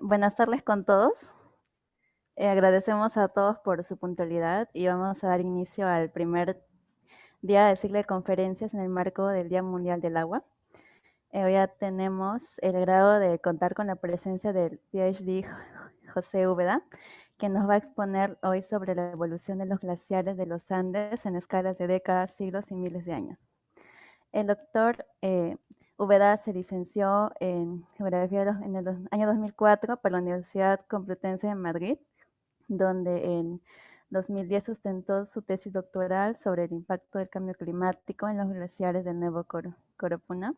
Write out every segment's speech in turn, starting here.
Buenas tardes con todos. Agradecemos a todos por su puntualidad y vamos a dar inicio al primer día de ciclo de conferencias en el marco del Día Mundial del Agua. Hoy ya tenemos el grado de contar con la presencia del PhD José Úbeda, que nos va a exponer hoy sobre la evolución de los glaciares de los Andes en escalas de décadas, siglos y miles de años. El doctor Úbeda se licenció en Geografía en el año 2004 por la Universidad Complutense de Madrid, donde en 2010 sustentó su tesis doctoral sobre el impacto del cambio climático en los glaciares del Nuevo Coropuna,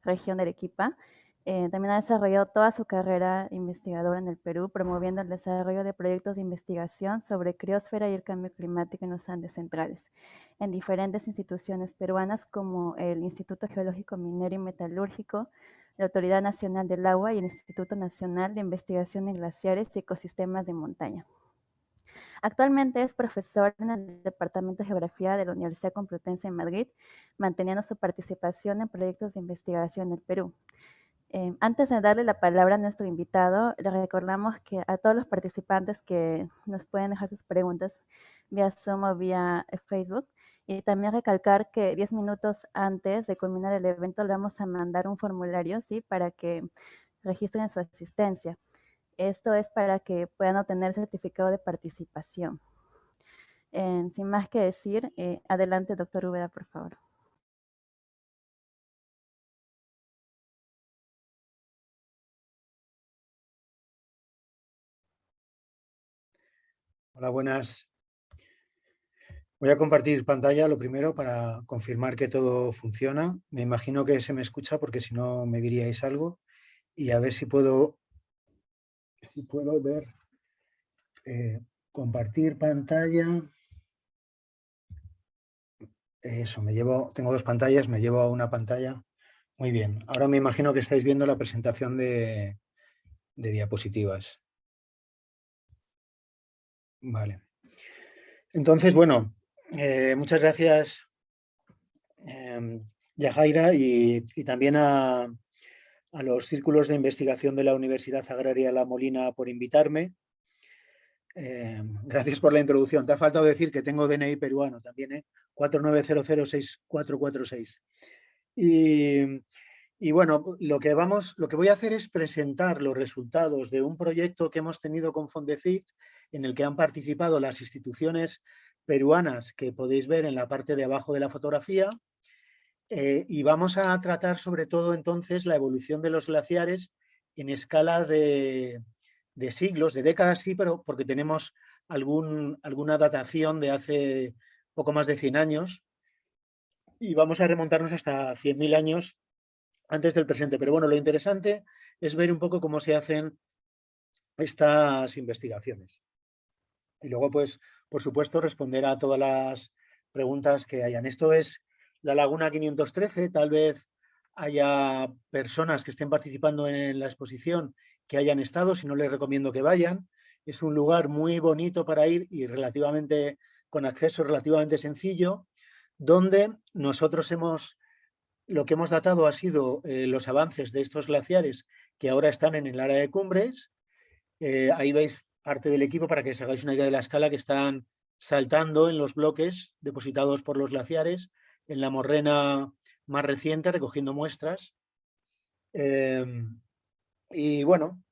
región de Arequipa. También ha desarrollado toda su carrera investigadora en el Perú, promoviendo el desarrollo de proyectos de investigación sobre criósfera y el cambio climático en los Andes centrales, en diferentes instituciones peruanas como el Instituto Geológico Minero y Metalúrgico, la Autoridad Nacional del Agua y el Instituto Nacional de Investigación en Glaciares y Ecosistemas de Montaña. Actualmente es profesor en el Departamento de Geografía de la Universidad Complutense de Madrid, manteniendo su participación en proyectos de investigación en el Perú. Antes de darle la palabra a nuestro invitado, le recordamos que a todos los participantes que nos pueden dejar sus preguntas vía Zoom o vía Facebook, y también recalcar que 10 minutos antes de culminar el evento le vamos a mandar un formulario, ¿sí?, para que registren su asistencia. Esto es para que puedan obtener certificado de participación. Sin más que decir, adelante, doctor Úbeda, por favor. Hola, buenas. Voy a compartir pantalla lo primero para confirmar que todo funciona. Me imagino que se me escucha porque si no me diríais algo. Y a ver si puedo ver, compartir pantalla. Eso, tengo dos pantallas, me llevo a una pantalla. Muy bien. Ahora me imagino que estáis viendo la presentación de diapositivas. Vale. Entonces, bueno, muchas gracias, Yajaira, y también a los círculos de investigación de la Universidad Agraria La Molina por invitarme. Gracias por la introducción. Te ha faltado decir que tengo DNI peruano también, 49006446. Y bueno, lo que voy a hacer es presentar los resultados de un proyecto que hemos tenido con Fondecit, en el que han participado las instituciones peruanas que podéis ver en la parte de abajo de la fotografía. Y vamos a tratar sobre todo entonces la evolución de los glaciares en escala de siglos, de décadas sí, pero porque tenemos alguna datación de hace poco más de 100 años y vamos a remontarnos hasta 100.000 años antes del presente. Pero bueno, lo interesante es ver un poco cómo se hacen estas investigaciones. Y luego, pues, por supuesto, responder a todas las preguntas que hayan. Esto es la Laguna 513. Tal vez haya personas que estén participando en la exposición que hayan estado, si no les recomiendo que vayan. Es un lugar muy bonito para ir y con acceso relativamente sencillo, donde nosotros lo que hemos datado ha sido los avances de estos glaciares que ahora están en el área de cumbres. Ahí veis parte del equipo para que os hagáis una idea de la escala, que están saltando en los bloques depositados por los glaciares en la morrena más reciente, recogiendo muestras. Y bueno,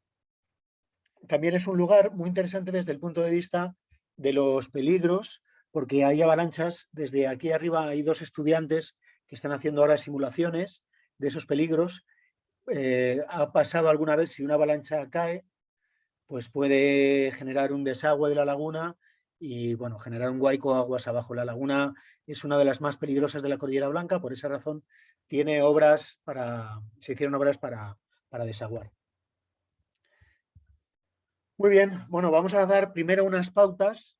también es un lugar muy interesante desde el punto de vista de los peligros, porque hay avalanchas. Desde aquí arriba hay dos estudiantes que están haciendo ahora simulaciones de esos peligros. Ha pasado alguna vez, si una avalancha cae, pues puede generar un desagüe de la laguna y bueno, generar un huaico aguas abajo. La laguna es una de las más peligrosas de la Cordillera Blanca, por esa razón se hicieron obras para desaguar. Muy bien, bueno, vamos a dar primero unas pautas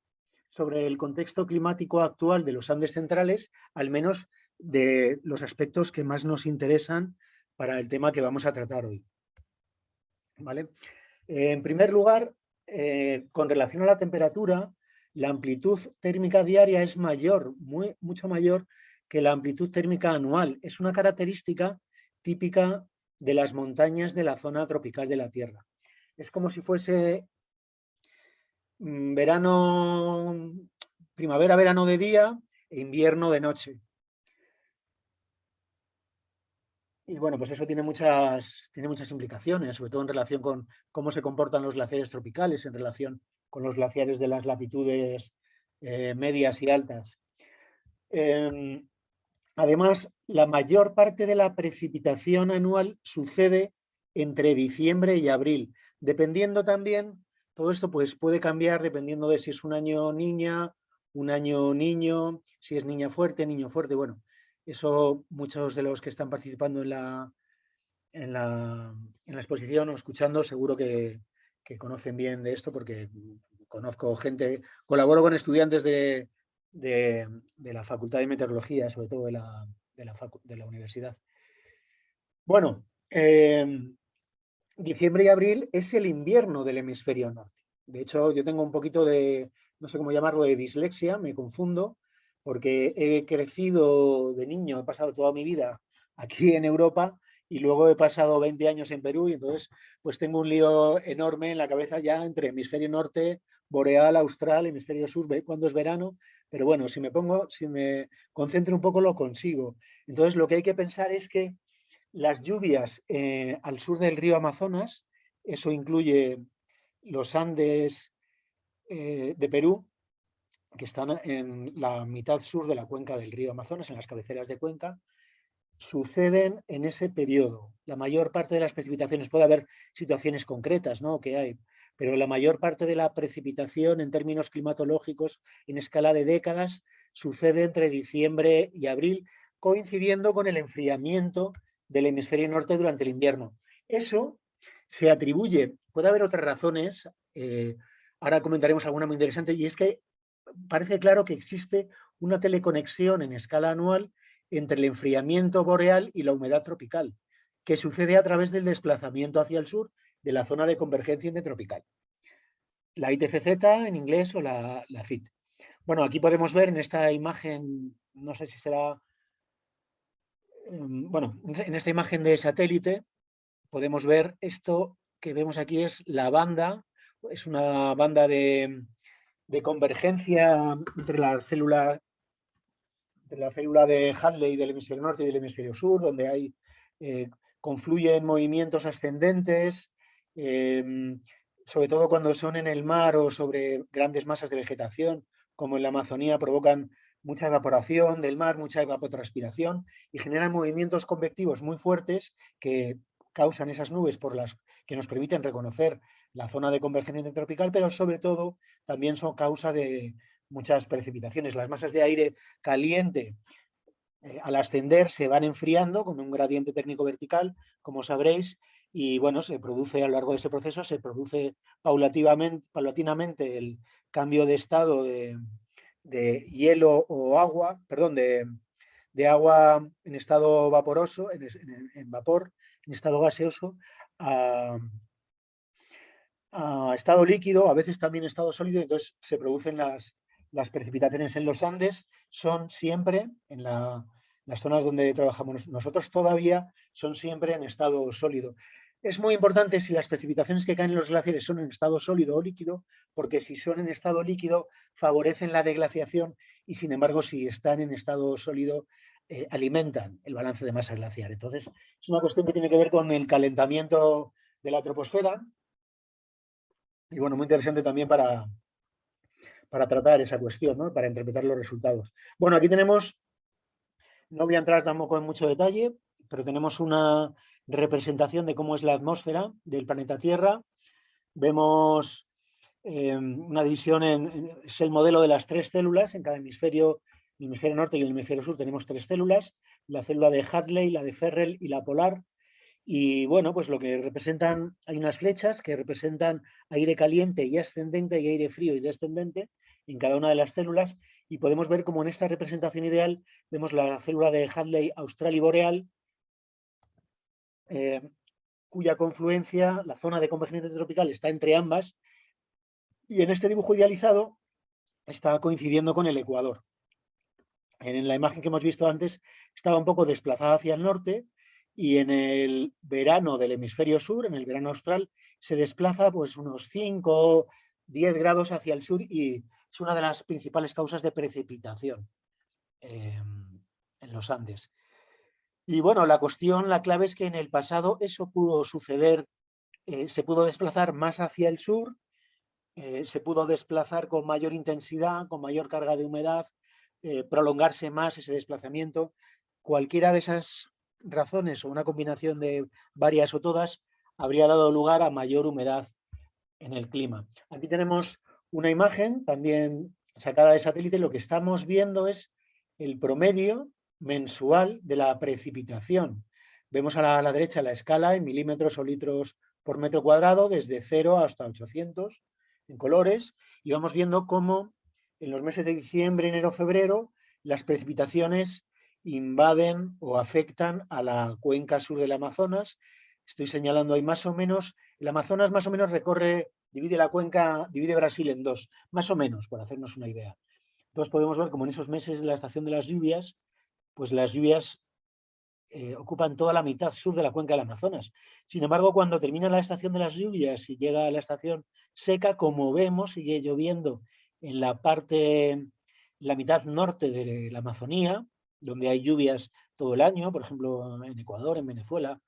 sobre el contexto climático actual de los Andes centrales, al menos de los aspectos que más nos interesan para el tema que vamos a tratar hoy. ¿Vale? En primer lugar, con relación a la temperatura, la amplitud térmica diaria es mayor, mucho mayor que la amplitud térmica anual. Es una característica típica de las montañas de la zona tropical de la Tierra. Es como si fuese verano, primavera, verano de día e invierno de noche. Y bueno, pues eso tiene muchas implicaciones, sobre todo en relación con cómo se comportan los glaciares tropicales, en relación con los glaciares de las latitudes medias y altas. Además, la mayor parte de la precipitación anual sucede entre diciembre y abril, dependiendo también, todo esto pues puede cambiar dependiendo de si es un año niña, un año niño, si es niña fuerte, niño fuerte, bueno, eso muchos de los que están participando en la exposición o escuchando seguro que conocen bien de esto porque conozco gente, colaboro con estudiantes de la Facultad de Meteorología, sobre todo de la universidad. Bueno, diciembre y abril es el invierno del hemisferio norte. De hecho, yo tengo un poquito de, no sé cómo llamarlo, de dislexia, me confundo, porque he crecido de niño, he pasado toda mi vida aquí en Europa y luego he pasado 20 años en Perú y entonces pues tengo un lío enorme en la cabeza ya entre hemisferio norte, boreal, austral, hemisferio sur, cuando es verano, pero bueno, si me concentro un poco lo consigo. Entonces lo que hay que pensar es que las lluvias al sur del río Amazonas, eso incluye los Andes de Perú, que están en la mitad sur de la cuenca del río Amazonas, en las cabeceras de cuenca, suceden en ese periodo. La mayor parte de las precipitaciones, puede haber situaciones concretas, ¿no?, que hay, pero la mayor parte de la precipitación en términos climatológicos en escala de décadas sucede entre diciembre y abril, coincidiendo con el enfriamiento del hemisferio norte durante el invierno. Eso se atribuye, puede haber otras razones, ahora comentaremos alguna muy interesante, y es que parece claro que existe una teleconexión en escala anual entre el enfriamiento boreal y la humedad tropical, que sucede a través del desplazamiento hacia el sur de la zona de convergencia intertropical. La ITCZ en inglés o la CIT. Bueno, aquí podemos ver en esta imagen, no sé si será, bueno, en esta imagen de satélite podemos ver esto que vemos aquí es la banda, es una banda de convergencia entre la célula de Hadley del hemisferio norte y del hemisferio sur, donde hay confluyen movimientos ascendentes, sobre todo cuando son en el mar o sobre grandes masas de vegetación, como en la Amazonía, provocan mucha evaporación del mar, mucha evapotranspiración y generan movimientos convectivos muy fuertes que causan esas nubes por las que nos permiten reconocer la zona de convergencia intertropical, pero sobre todo también son causa de muchas precipitaciones. Las masas de aire caliente al ascender se van enfriando con un gradiente térmico vertical, como sabréis, y bueno, se produce a lo largo de ese proceso, se produce paulatinamente el cambio de estado de hielo o agua, perdón, de agua en estado vaporoso, en vapor, en estado gaseoso, a estado líquido, a veces también estado sólido, entonces se producen las precipitaciones en los Andes, son siempre, en las zonas donde trabajamos nosotros todavía, son siempre en estado sólido. Es muy importante si las precipitaciones que caen en los glaciares son en estado sólido o líquido, porque si son en estado líquido favorecen la deglaciación y sin embargo si están en estado sólido alimentan el balance de masa glaciar. Entonces es una cuestión que tiene que ver con el calentamiento de la troposfera y bueno, muy interesante también para tratar esa cuestión, ¿no?, para interpretar los resultados. Bueno, aquí tenemos, no voy a entrar tampoco en mucho detalle, pero tenemos una representación de cómo es la atmósfera del planeta Tierra. Vemos una división, es el modelo de las tres células en cada hemisferio, el hemisferio norte y el hemisferio sur tenemos tres células, la célula de Hadley, la de Ferrel y la polar. Y bueno, pues lo que representan, hay unas flechas que representan aire caliente y ascendente y aire frío y descendente en cada una de las células y podemos ver como en esta representación ideal vemos la célula de Hadley austral y boreal, cuya confluencia, la zona de convergencia tropical está entre ambas y en este dibujo idealizado está coincidiendo con el ecuador. En la imagen que hemos visto antes estaba un poco desplazada hacia el norte y en el verano del hemisferio sur, en el verano austral, se desplaza pues unos 5, 10 grados hacia el sur y es una de las principales causas de precipitación en los Andes. Y bueno, la clave es que en el pasado eso pudo suceder, se pudo desplazar más hacia el sur, se pudo desplazar con mayor intensidad, con mayor carga de humedad, prolongarse más ese desplazamiento. Cualquiera de esas razones o una combinación de varias o todas habría dado lugar a mayor humedad en el clima. Aquí tenemos una imagen también sacada de satélite. Lo que estamos viendo es el promedio mensual de la precipitación. Vemos a la derecha la escala en milímetros o litros por metro cuadrado, desde 0 hasta 800 en colores, y vamos viendo cómo en los meses de diciembre, enero, febrero, las precipitaciones invaden o afectan a la cuenca sur del Amazonas. Estoy señalando ahí más o menos, el Amazonas más o menos divide la cuenca, divide Brasil en dos, más o menos, por hacernos una idea. Entonces podemos ver como en esos meses de la estación de las lluvias, pues las lluvias ocupan toda la mitad sur de la cuenca del Amazonas. Sin embargo, cuando termina la estación de las lluvias y llega a la estación seca, como vemos, sigue lloviendo en la mitad norte de la Amazonía, donde hay lluvias todo el año, por ejemplo, en Ecuador, en Venezuela,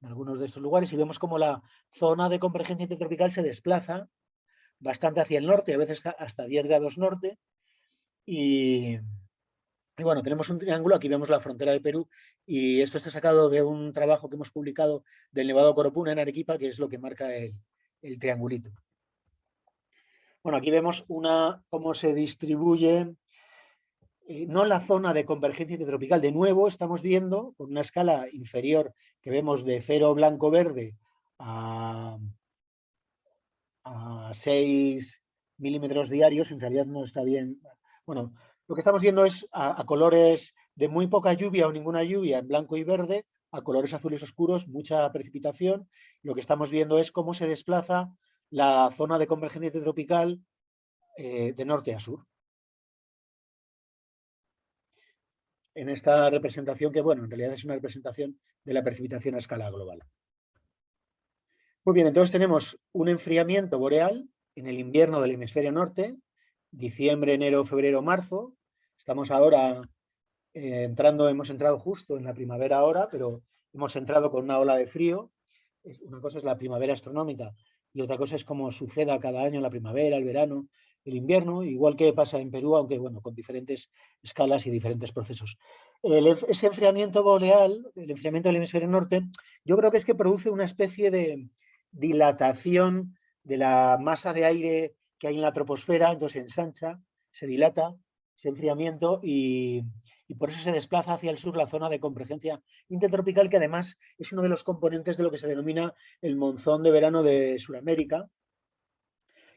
en algunos de estos lugares, y vemos como la zona de convergencia intertropical se desplaza bastante hacia el norte, a veces hasta 10 grados norte, y bueno, tenemos un triángulo, aquí vemos la frontera de Perú, y esto está sacado de un trabajo que hemos publicado del Nevado Coropuna en Arequipa, que es lo que marca el triangulito. Bueno, aquí vemos cómo se distribuye, no la zona de convergencia intertropical. De nuevo, estamos viendo con una escala inferior que vemos de 0 blanco-verde a 6 milímetros diarios, en realidad no está bien. Bueno, lo que estamos viendo es a colores de muy poca lluvia o ninguna lluvia en blanco y verde, a colores azules oscuros, mucha precipitación. Lo que estamos viendo es cómo se desplaza la zona de convergencia intertropical de norte a sur. En esta representación que, bueno, en realidad es una representación de la precipitación a escala global. Muy bien, entonces tenemos un enfriamiento boreal en el invierno del hemisferio norte, diciembre, enero, febrero, marzo. Estamos ahora hemos entrado justo en la primavera ahora, pero hemos entrado con una ola de frío. Una cosa es la primavera astronómica y otra cosa es cómo suceda cada año la primavera, el verano, el invierno, igual que pasa en Perú, aunque bueno, con diferentes escalas y diferentes procesos. Ese enfriamiento boreal, el enfriamiento del hemisferio norte, yo creo que es que produce una especie de dilatación de la masa de aire que hay en la troposfera, entonces se ensancha, se dilata ese enfriamiento y por eso se desplaza hacia el sur la zona de convergencia intertropical, que además es uno de los componentes de lo que se denomina el monzón de verano de Sudamérica,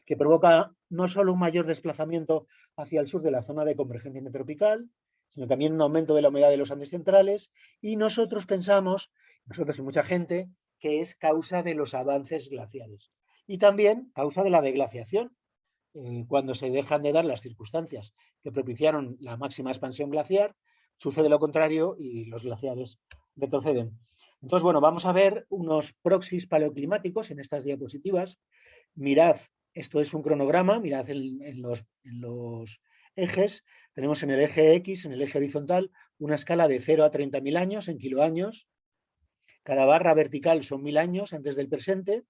que provoca no solo un mayor desplazamiento hacia el sur de la zona de convergencia intertropical, sino también un aumento de la humedad de los Andes centrales, y nosotros pensamos, nosotros y mucha gente, que es causa de los avances glaciares y también causa de la deglaciación, cuando se dejan de dar las circunstancias que propiciaron la máxima expansión glaciar, sucede lo contrario y los glaciares retroceden. Entonces, bueno, vamos a ver unos proxies paleoclimáticos en estas diapositivas. Mirad, esto es un cronograma, mirad en los ejes. Tenemos en el eje X, en el eje horizontal, una escala de 0 a 30.000 años en kiloaños. Cada barra vertical son 1000 años antes del presente.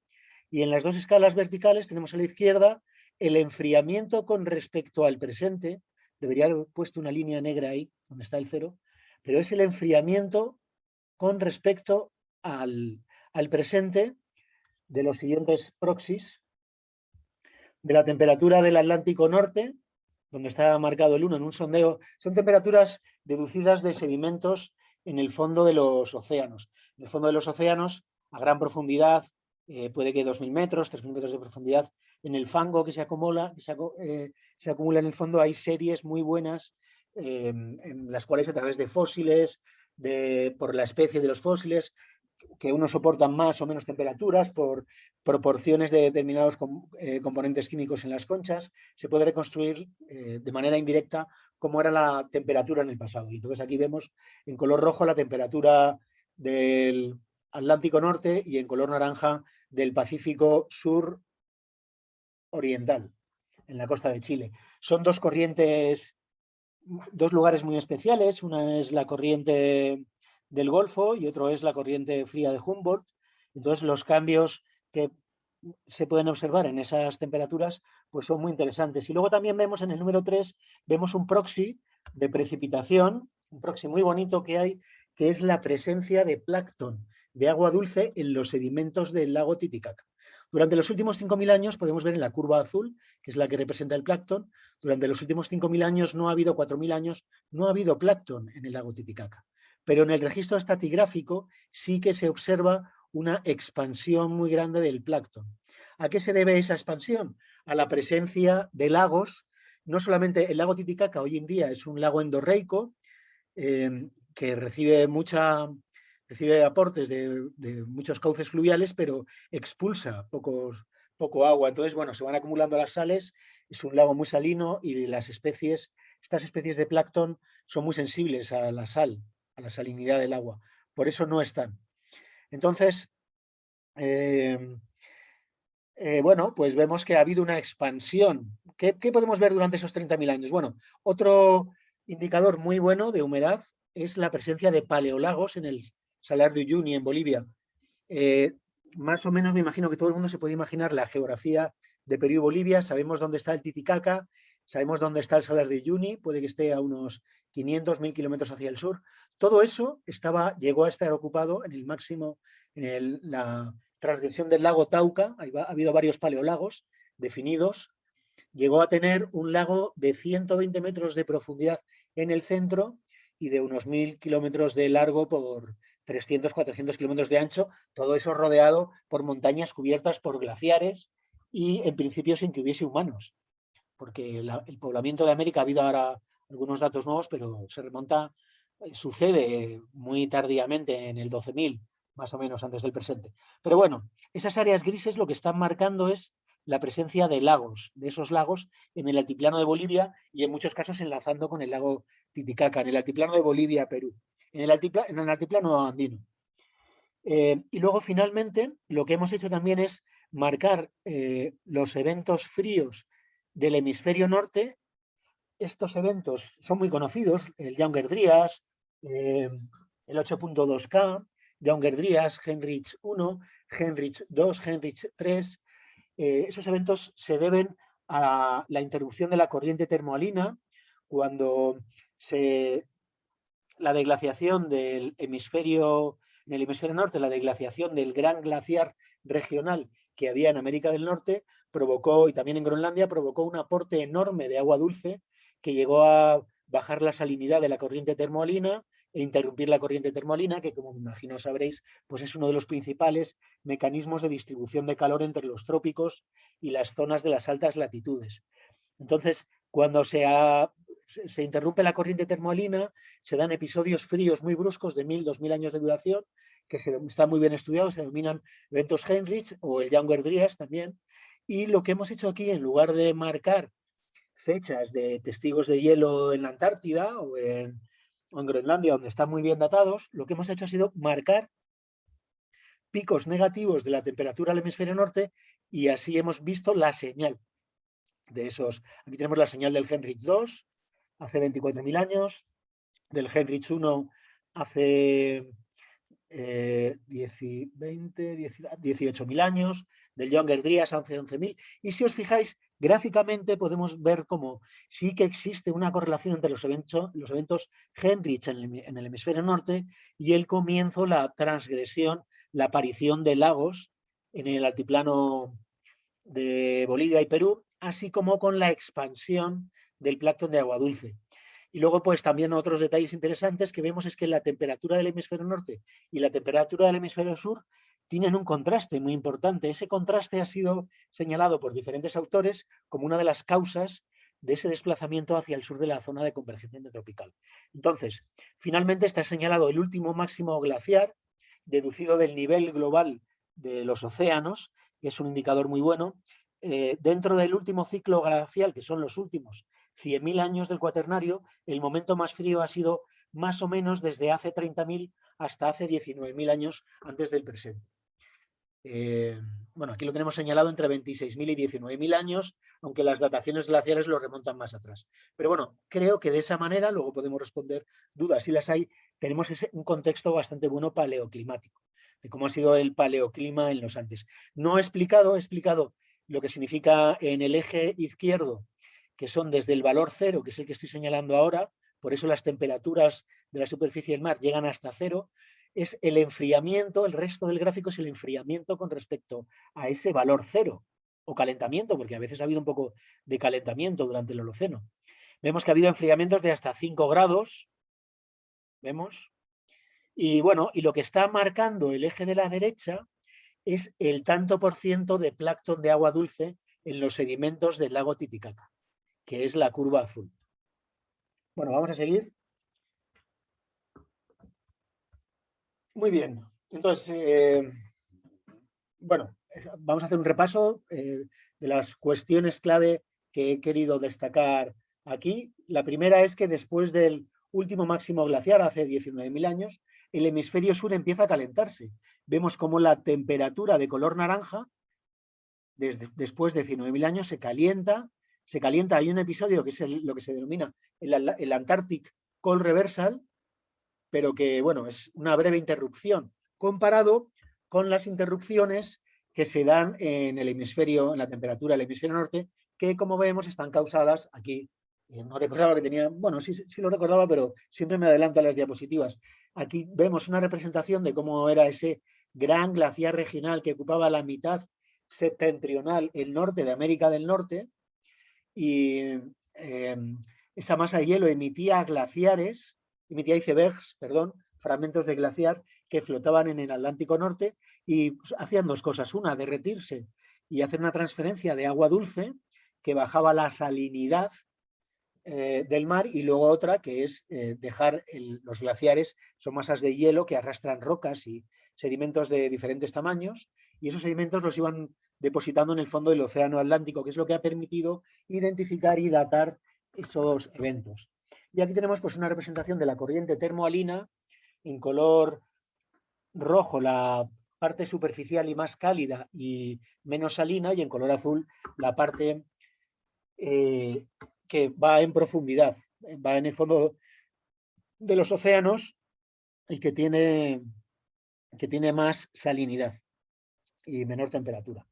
Y en las dos escalas verticales tenemos a la izquierda el enfriamiento con respecto al presente. Debería haber puesto una línea negra ahí, donde está el 0, pero es el enfriamiento con respecto al presente de los siguientes proxies. De la temperatura del Atlántico Norte, donde está marcado el 1 en un sondeo, son temperaturas deducidas de sedimentos en el fondo de los océanos. En el fondo de los océanos, a gran profundidad, puede que 2.000 metros, 3.000 metros de profundidad, en el fango que se acumula en el fondo, hay series muy buenas en las cuales a través de fósiles, por la especie de los fósiles, que unos soportan más o menos temperaturas por proporciones de determinados componentes químicos en las conchas, se puede reconstruir de manera indirecta cómo era la temperatura en el pasado. Y entonces aquí vemos en color rojo la temperatura del Atlántico Norte y en color naranja del Pacífico Sur Oriental, en la costa de Chile. Son dos corrientes, dos lugares muy especiales. Una es la corriente del Golfo y otro es la corriente fría de Humboldt. Entonces, los cambios que se pueden observar en esas temperaturas pues son muy interesantes. Y luego también vemos en el número 3, vemos un proxy de precipitación, un proxy muy bonito que hay, que es la presencia de plancton, de agua dulce en los sedimentos del lago Titicaca. Durante los últimos 5.000 años, podemos ver en la curva azul, que es la que representa el plancton, durante los últimos 5.000 años no ha habido, 4.000 años, no ha habido plancton en el lago Titicaca. Pero en el registro estratigráfico sí que se observa una expansión muy grande del plancton. ¿A qué se debe esa expansión? A la presencia de lagos. No solamente el lago Titicaca hoy en día es un lago endorreico que recibe aportes de muchos cauces fluviales, pero expulsa poco agua. Entonces, bueno, se van acumulando las sales, es un lago muy salino y estas especies de plancton son muy sensibles a la sal, a la salinidad del agua. Por eso no están. Entonces, bueno, pues vemos que ha habido una expansión. ¿Qué podemos ver durante esos 30.000 años? Bueno, otro indicador muy bueno de humedad es la presencia de paleolagos en el Salar de Uyuni, en Bolivia. Más o menos me imagino que todo el mundo se puede imaginar la geografía de Perú y Bolivia. Sabemos dónde está el Titicaca, sabemos dónde está el Salar de Uyuni, puede que esté a unos 500, 1.000 kilómetros hacia el sur. Todo eso llegó a estar ocupado en el máximo, la transgresión del lago Tauca. Ha habido varios paleolagos definidos. Llegó a tener un lago de 120 metros de profundidad en el centro y de unos 1.000 kilómetros de largo por 300, 400 kilómetros de ancho, todo eso rodeado por montañas cubiertas por glaciares y en principio sin que hubiese humanos, porque el poblamiento de América, ha habido ahora algunos datos nuevos, pero sucede muy tardíamente en el 12.000, más o menos antes del presente. Pero bueno, esas áreas grises lo que están marcando es la presencia de lagos, de esos lagos en el altiplano de Bolivia y en muchos casos enlazando con el lago Titicaca, en el altiplano de Bolivia, Perú, en el altiplano andino. Y luego, finalmente, lo que hemos hecho también es marcar los eventos fríos del hemisferio norte. Estos eventos son muy conocidos, el Younger Dryas, el 8.2K, Younger Dryas, Heinrich I, Heinrich II, Heinrich III. Esos eventos se deben a la interrupción de la corriente termohalina cuando la deglaciación del hemisferio, en el hemisferio norte, la deglaciación del gran glaciar regional que había en América del Norte provocó, y también en Groenlandia, provocó un aporte enorme de agua dulce que llegó a bajar la salinidad de la corriente termohalina e interrumpir la corriente termohalina, que, como me imagino sabréis, pues es uno de los principales mecanismos de distribución de calor entre los trópicos y las zonas de las altas latitudes. Entonces, cuando se interrumpe la corriente termohalina, se dan episodios fríos muy bruscos de 1.000, 2.000 años de duración, que están muy bien estudiados, se denominan eventos Heinrich o el Younger Dryas también. Y lo que hemos hecho aquí, en lugar de marcar fechas de testigos de hielo en la Antártida o en Groenlandia, donde están muy bien datados, lo que hemos hecho ha sido marcar picos negativos de la temperatura del hemisferio norte y así hemos visto la señal de esos. Aquí tenemos la señal del Heinrich II, hace 24.000 años, del Heinrich I hace 18.000 años, del Younger Dryas hace 11.000. Y si os fijáis, gráficamente podemos ver cómo sí que existe una correlación entre los eventos Heinrich en el hemisferio norte y el comienzo, la transgresión, la aparición de lagos en el altiplano de Bolivia y Perú, así como con la expansión del plancton de agua dulce. Y luego, pues también otros detalles interesantes que vemos es que la temperatura del hemisferio norte y la temperatura del hemisferio sur tienen un contraste muy importante. Ese contraste ha sido señalado por diferentes autores como una de las causas de ese desplazamiento hacia el sur de la zona de convergencia intertropical. Entonces, finalmente está señalado el último máximo glaciar, deducido del nivel global de los océanos, que es un indicador muy bueno. Dentro del último ciclo glacial, que son los últimos 100.000 años del Cuaternario, el momento más frío ha sido más o menos desde hace 30.000 hasta hace 19.000 años antes del presente. Bueno, aquí lo tenemos señalado entre 26.000 y 19.000 años, aunque las dataciones glaciares lo remontan más atrás. Pero bueno, creo que de esa manera luego podemos responder dudas. Si las hay, tenemos un contexto bastante bueno paleoclimático, de cómo ha sido el paleoclima en los Andes. No he explicado lo que significa en el eje izquierdo, que son desde el valor cero, que es el que estoy señalando ahora, por eso las temperaturas de la superficie del mar llegan hasta cero, es el enfriamiento, el resto del gráfico es el enfriamiento con respecto a ese valor cero, o calentamiento, porque a veces ha habido un poco de calentamiento durante el Holoceno. Vemos que ha habido enfriamientos de hasta 5 grados, ¿vemos? Y bueno, y lo que está marcando el eje de la derecha es el tanto por ciento de plancton de agua dulce en los sedimentos del lago Titicaca, que es la curva azul. Bueno, vamos a seguir. Muy bien. Entonces, bueno, vamos a hacer un repaso de las cuestiones clave que he querido destacar aquí. La primera es que después del último máximo glaciar, hace 19.000 años, el hemisferio sur empieza a calentarse. Vemos cómo la temperatura de color naranja, después de 19.000 años, se calienta. Hay un episodio que es lo que se denomina el Antarctic Cold Reversal, pero que, bueno, es una breve interrupción comparado con las interrupciones que se dan en el hemisferio, en la temperatura del hemisferio norte, que como vemos están causadas aquí. No recordaba que tenía, bueno, sí lo recordaba, pero siempre me adelanto a las diapositivas. Aquí vemos una representación de cómo era ese gran glaciar regional que ocupaba la mitad septentrional, el norte de América del Norte, y esa masa de hielo emitía icebergs, fragmentos de glaciar que flotaban en el Atlántico Norte y hacían dos cosas. Una, derretirse y hacer una transferencia de agua dulce que bajaba la salinidad del mar, y luego otra que es dejar los glaciares, son masas de hielo que arrastran rocas y sedimentos de diferentes tamaños, y esos sedimentos los iban depositando en el fondo del océano Atlántico, que es lo que ha permitido identificar y datar esos eventos. Y aquí tenemos pues una representación de la corriente termoalina en color rojo, la parte superficial y más cálida y menos salina, y en color azul la parte que va en profundidad, va en el fondo de los océanos y que tiene más salinidad y menor temperatura.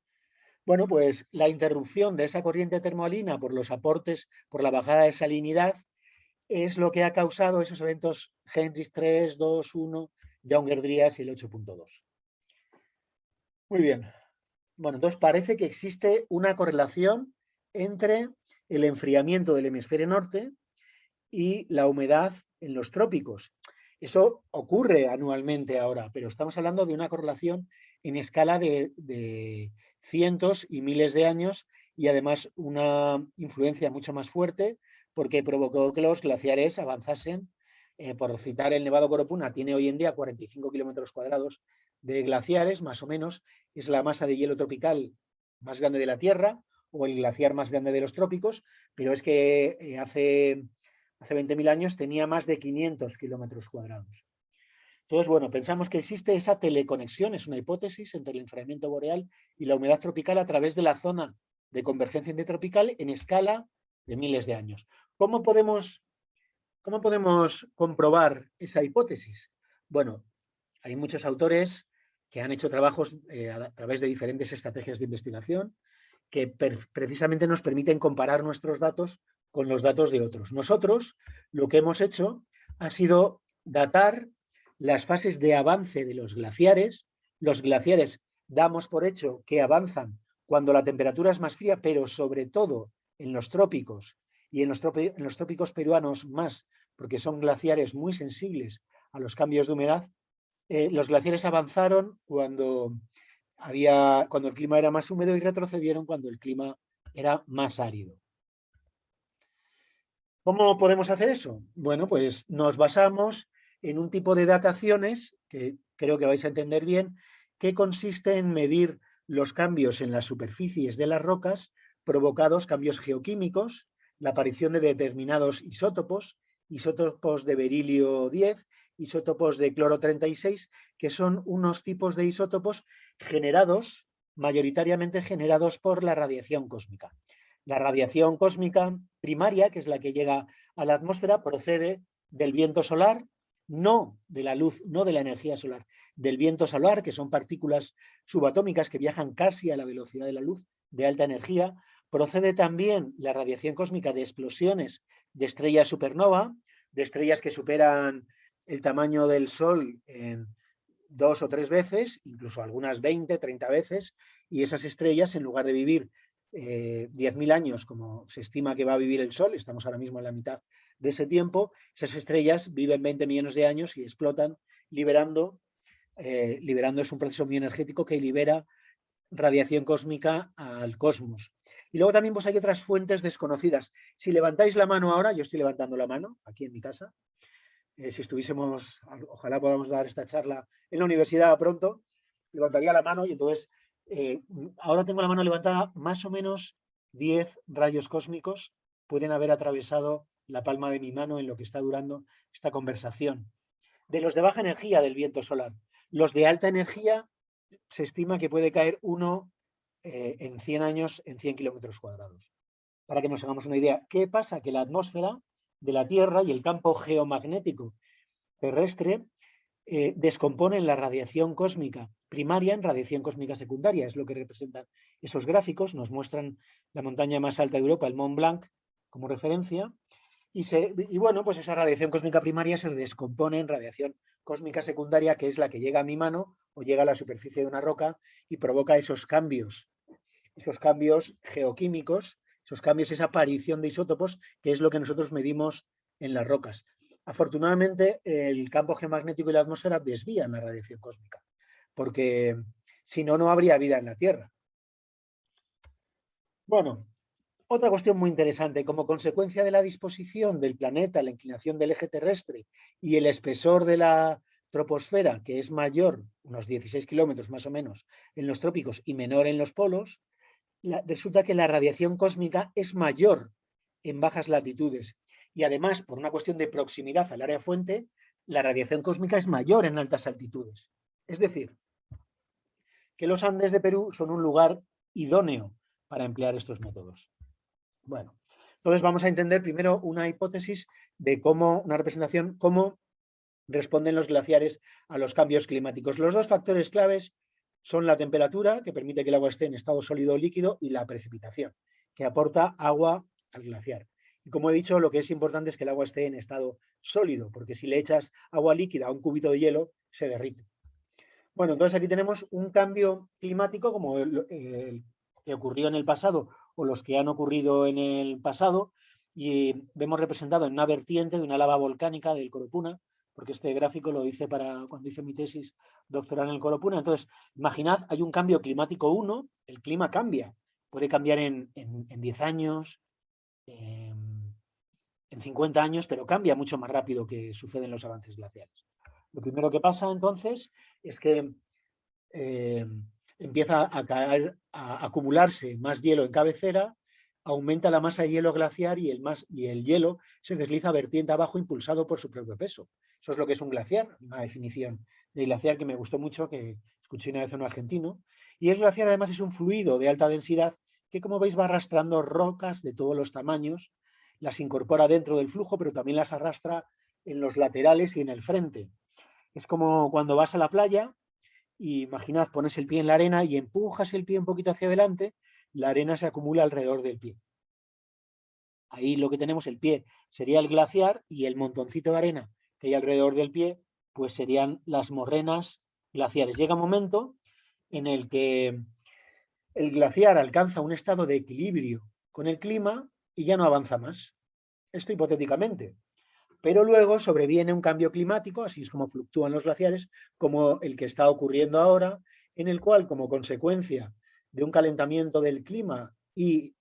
Bueno, pues la interrupción de esa corriente termoalina por los aportes, por la bajada de salinidad, es lo que ha causado esos eventos Hendrix 3, 2, 1, Younger-Dryas y el 8.2. Muy bien. Bueno, entonces parece que existe una correlación entre el enfriamiento del hemisferio norte y la humedad en los trópicos. Eso ocurre anualmente ahora, pero estamos hablando de una correlación en escala de cientos y miles de años, y además una influencia mucho más fuerte porque provocó que los glaciares avanzasen. Por citar, el Nevado Coropuna tiene hoy en día 45 kilómetros cuadrados de glaciares, más o menos. Es la masa de hielo tropical más grande de la Tierra, o el glaciar más grande de los trópicos, pero es que hace 20.000 años tenía más de 500 kilómetros cuadrados. Entonces, bueno, pensamos que existe esa teleconexión, es una hipótesis, entre el enfriamiento boreal y la humedad tropical a través de la zona de convergencia intertropical en escala de miles de años. ¿Cómo podemos comprobar esa hipótesis? Bueno, hay muchos autores que han hecho trabajos a través de diferentes estrategias de investigación que precisamente nos permiten comparar nuestros datos con los datos de otros. Nosotros lo que hemos hecho ha sido datar las fases de avance de los glaciares. Los glaciares damos por hecho que avanzan cuando la temperatura es más fría, pero sobre todo en los trópicos, y en los trópicos peruanos más, porque son glaciares muy sensibles a los cambios de humedad. Los glaciares avanzaron cuando el clima era más húmedo, y retrocedieron cuando el clima era más árido. ¿Cómo podemos hacer eso? Bueno, pues nos basamos en un tipo de dataciones que creo que vais a entender bien, que consiste en medir los cambios en las superficies de las rocas provocados, cambios geoquímicos, la aparición de determinados isótopos, isótopos de berilio 10, isótopos de cloro 36, que son unos tipos de isótopos generados, mayoritariamente generados por la radiación cósmica. La radiación cósmica primaria, que es la que llega a la atmósfera, procede del viento solar, no de la luz, no de la energía solar, del viento solar, que son partículas subatómicas que viajan casi a la velocidad de la luz, de alta energía. Procede también la radiación cósmica de explosiones de estrellas supernova, de estrellas que superan el tamaño del Sol en 2 o 3 veces, incluso algunas 20, 30 veces, y esas estrellas, en lugar de vivir 10.000 años, como se estima que va a vivir el Sol, estamos ahora mismo en la mitad de ese tiempo, esas estrellas viven 20 millones de años y explotan, liberando es un proceso muy energético que libera radiación cósmica al cosmos. Y luego también pues, hay otras fuentes desconocidas. Si levantáis la mano ahora, yo estoy levantando la mano aquí en mi casa, si estuviésemos, ojalá podamos dar esta charla en la universidad pronto, levantaría la mano y entonces ahora tengo la mano levantada, más o menos 10 rayos cósmicos pueden haber atravesado la palma de mi mano en lo que está durando esta conversación. De los de baja energía del viento solar. Los de alta energía se estima que puede caer uno en 100 años en 100 kilómetros cuadrados. Para que nos hagamos una idea, ¿qué pasa? Que la atmósfera de la Tierra y el campo geomagnético terrestre descomponen la radiación cósmica primaria en radiación cósmica secundaria. Es lo que representan esos gráficos. Nos muestran la montaña más alta de Europa, el Mont Blanc, como referencia. Y bueno, pues esa radiación cósmica primaria se descompone en radiación cósmica secundaria, que es la que llega a mi mano o llega a la superficie de una roca y provoca esos cambios geoquímicos, esos cambios, esa aparición de isótopos, que es lo que nosotros medimos en las rocas. Afortunadamente, el campo geomagnético y la atmósfera desvían la radiación cósmica, porque si no, no habría vida en la Tierra. Bueno, otra cuestión muy interesante, como consecuencia de la disposición del planeta, la inclinación del eje terrestre y el espesor de la troposfera, que es mayor, unos 16 kilómetros más o menos, en los trópicos y menor en los polos, resulta que la radiación cósmica es mayor en bajas latitudes. Y además, por una cuestión de proximidad al área fuente, la radiación cósmica es mayor en altas altitudes. Es decir, que los Andes de Perú son un lugar idóneo para emplear estos métodos. Bueno, entonces vamos a entender primero una hipótesis de cómo, una representación, cómo responden los glaciares a los cambios climáticos. Los dos factores claves son la temperatura, que permite que el agua esté en estado sólido o líquido, y la precipitación, que aporta agua al glaciar. Y como he dicho, lo que es importante es que el agua esté en estado sólido, porque si le echas agua líquida a un cubito de hielo, se derrite. Bueno, entonces aquí tenemos un cambio climático como el que ocurrió en el pasado o los que han ocurrido en el pasado, y vemos representado en una vertiente de una lava volcánica del Coropuna, porque este gráfico lo hice para cuando hice mi tesis doctoral en el Coropuna. Entonces, imaginad, hay un cambio climático 1, el clima cambia, puede cambiar en 10 años, en 50 años, pero cambia mucho más rápido que sucede en los avances glaciares. Lo primero que pasa entonces es que empieza a caer, a acumularse más hielo en cabecera, aumenta la masa de hielo glaciar y el hielo se desliza vertiente abajo impulsado por su propio peso. Eso es lo que es un glaciar, una definición de glaciar que me gustó mucho, que escuché una vez en un argentino. Y el glaciar además es un fluido de alta densidad que, como veis, va arrastrando rocas de todos los tamaños, las incorpora dentro del flujo, pero también las arrastra en los laterales y en el frente. Es como cuando vas a la playa y imaginad, pones el pie en la arena y empujas el pie un poquito hacia adelante, la arena se acumula alrededor del pie. Ahí lo que tenemos, el pie, sería el glaciar y el montoncito de arena que hay alrededor del pie, pues serían las morrenas glaciares. Llega un momento en el que el glaciar alcanza un estado de equilibrio con el clima y ya no avanza más. Esto hipotéticamente. Pero luego sobreviene un cambio climático, así es como fluctúan los glaciares, como el que está ocurriendo ahora, en el cual, como consecuencia de un calentamiento del clima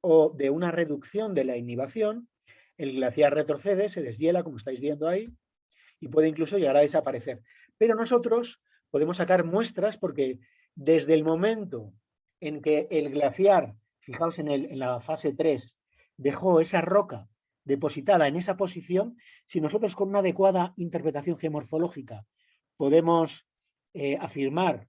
o de una reducción de la inhibición, el glaciar retrocede, se deshiela, como estáis viendo ahí, y puede incluso llegar a desaparecer. Pero nosotros podemos sacar muestras porque desde el momento en que el glaciar, fijaos en la fase 3, dejó esa roca depositada en esa posición, si nosotros con una adecuada interpretación geomorfológica podemos afirmar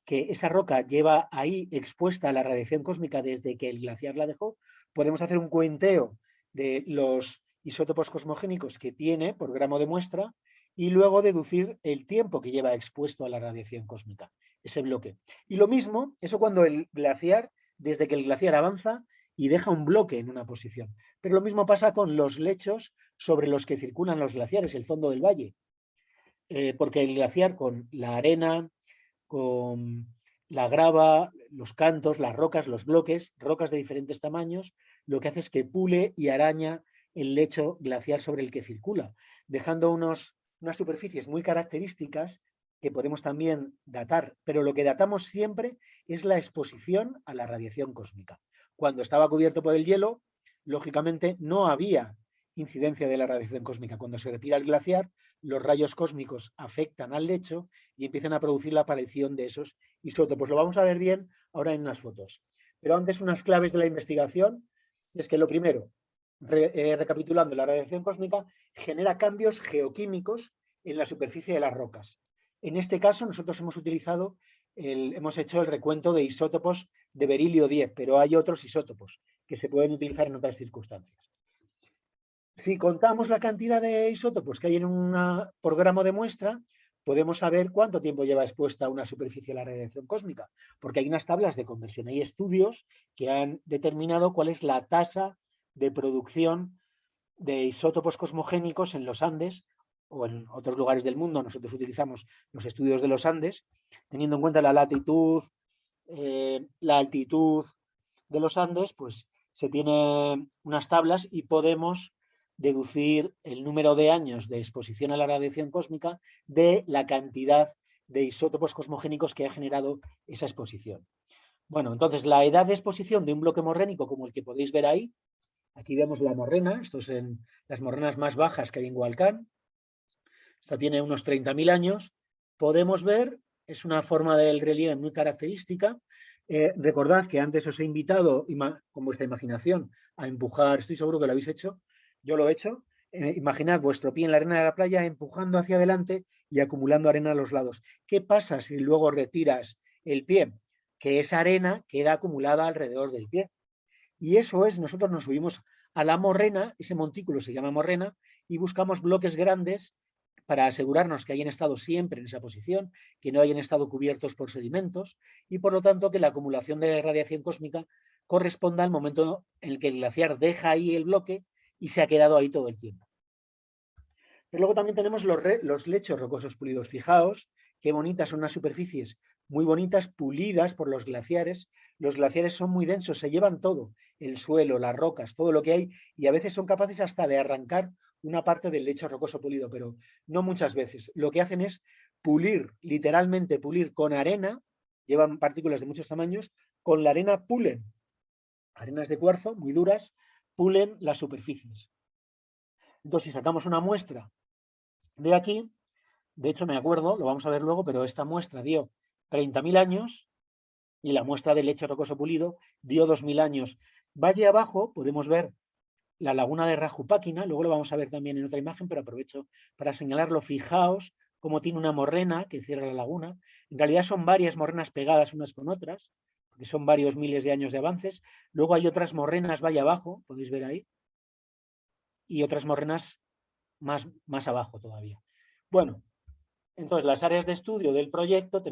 que esa roca lleva ahí expuesta a la radiación cósmica desde que el glaciar la dejó, podemos hacer un cuenteo de los isótopos cosmogénicos que tiene por gramo de muestra y luego deducir el tiempo que lleva expuesto a la radiación cósmica, ese bloque. Y lo mismo, eso cuando el glaciar, desde que el glaciar avanza y deja un bloque en una posición. Pero lo mismo pasa con los lechos sobre los que circulan los glaciares, el fondo del valle. Porque el glaciar con la arena, con la grava, los cantos, las rocas, los bloques, rocas de diferentes tamaños, lo que hace es que pule y araña el lecho glaciar sobre el que circula, dejando unas superficies muy características que podemos también datar, pero lo que datamos siempre es la exposición a la radiación cósmica. Cuando estaba cubierto por el hielo, lógicamente no había incidencia de la radiación cósmica. Cuando se retira el glaciar, los rayos cósmicos afectan al lecho y empiezan a producir la aparición de esos isótopos. Lo vamos a ver bien ahora en unas fotos. Pero antes, unas claves de la investigación es que lo primero, recapitulando, la radiación cósmica genera cambios geoquímicos en la superficie de las rocas. En este caso, nosotros hemos hecho el recuento de isótopos de berilio 10, pero hay otros isótopos que se pueden utilizar en otras circunstancias. Si contamos la cantidad de isótopos que hay en por gramo de muestra, podemos saber cuánto tiempo lleva expuesta una superficie a la radiación cósmica, porque hay unas tablas de conversión, hay estudios que han determinado cuál es la tasa de producción de isótopos cosmogénicos en los Andes o en otros lugares del mundo. Nosotros utilizamos los estudios de los Andes, teniendo en cuenta la latitud, la altitud de los Andes, pues se tienen unas tablas y podemos deducir el número de años de exposición a la radiación cósmica de la cantidad de isótopos cosmogénicos que ha generado esa exposición. Bueno, entonces la edad de exposición de un bloque morrénico como el que podéis ver ahí, aquí vemos la morrena, esto es en las morrenas más bajas que hay en Hualcán, esta tiene unos 30.000 años, podemos ver, es una forma del relieve muy característica. Recordad que antes os he invitado con vuestra imaginación a empujar, estoy seguro que lo habéis hecho, yo lo he hecho. Imaginad vuestro pie en la arena de la playa empujando hacia adelante y acumulando arena a los lados. ¿Qué pasa si luego retiras el pie? Que esa arena queda acumulada alrededor del pie. Y eso es, nosotros nos subimos a la morrena, ese montículo se llama morrena, y buscamos bloques grandes para asegurarnos que hayan estado siempre en esa posición, que no hayan estado cubiertos por sedimentos y por lo tanto que la acumulación de radiación cósmica corresponda al momento en el que el glaciar deja ahí el bloque y se ha quedado ahí todo el tiempo. Pero luego también tenemos los lechos rocosos pulidos. Fijaos qué bonitas son unas superficies muy bonitas, pulidas por los glaciares. Los glaciares son muy densos, se llevan todo, el suelo, las rocas, todo lo que hay, y a veces son capaces hasta de arrancar una parte del lecho rocoso pulido, pero no muchas veces. Lo que hacen es pulir, literalmente pulir con arena, llevan partículas de muchos tamaños, con la arena pulen, arenas de cuarzo muy duras, pulen las superficies. Entonces, si sacamos una muestra de aquí, de hecho me acuerdo, lo vamos a ver luego, pero esta muestra dio 30.000 años y la muestra de leche rocoso pulido dio 2.000 años. Valle abajo podemos ver la laguna de Rajupáquina, luego lo vamos a ver también en otra imagen, pero aprovecho para señalarlo. Fijaos cómo tiene una morrena que cierra la laguna. En realidad son varias morrenas pegadas unas con otras, porque son varios miles de años de avances. Luego hay otras morrenas valle abajo, podéis ver ahí, y otras morrenas más abajo todavía. Bueno, entonces las áreas de estudio del proyecto,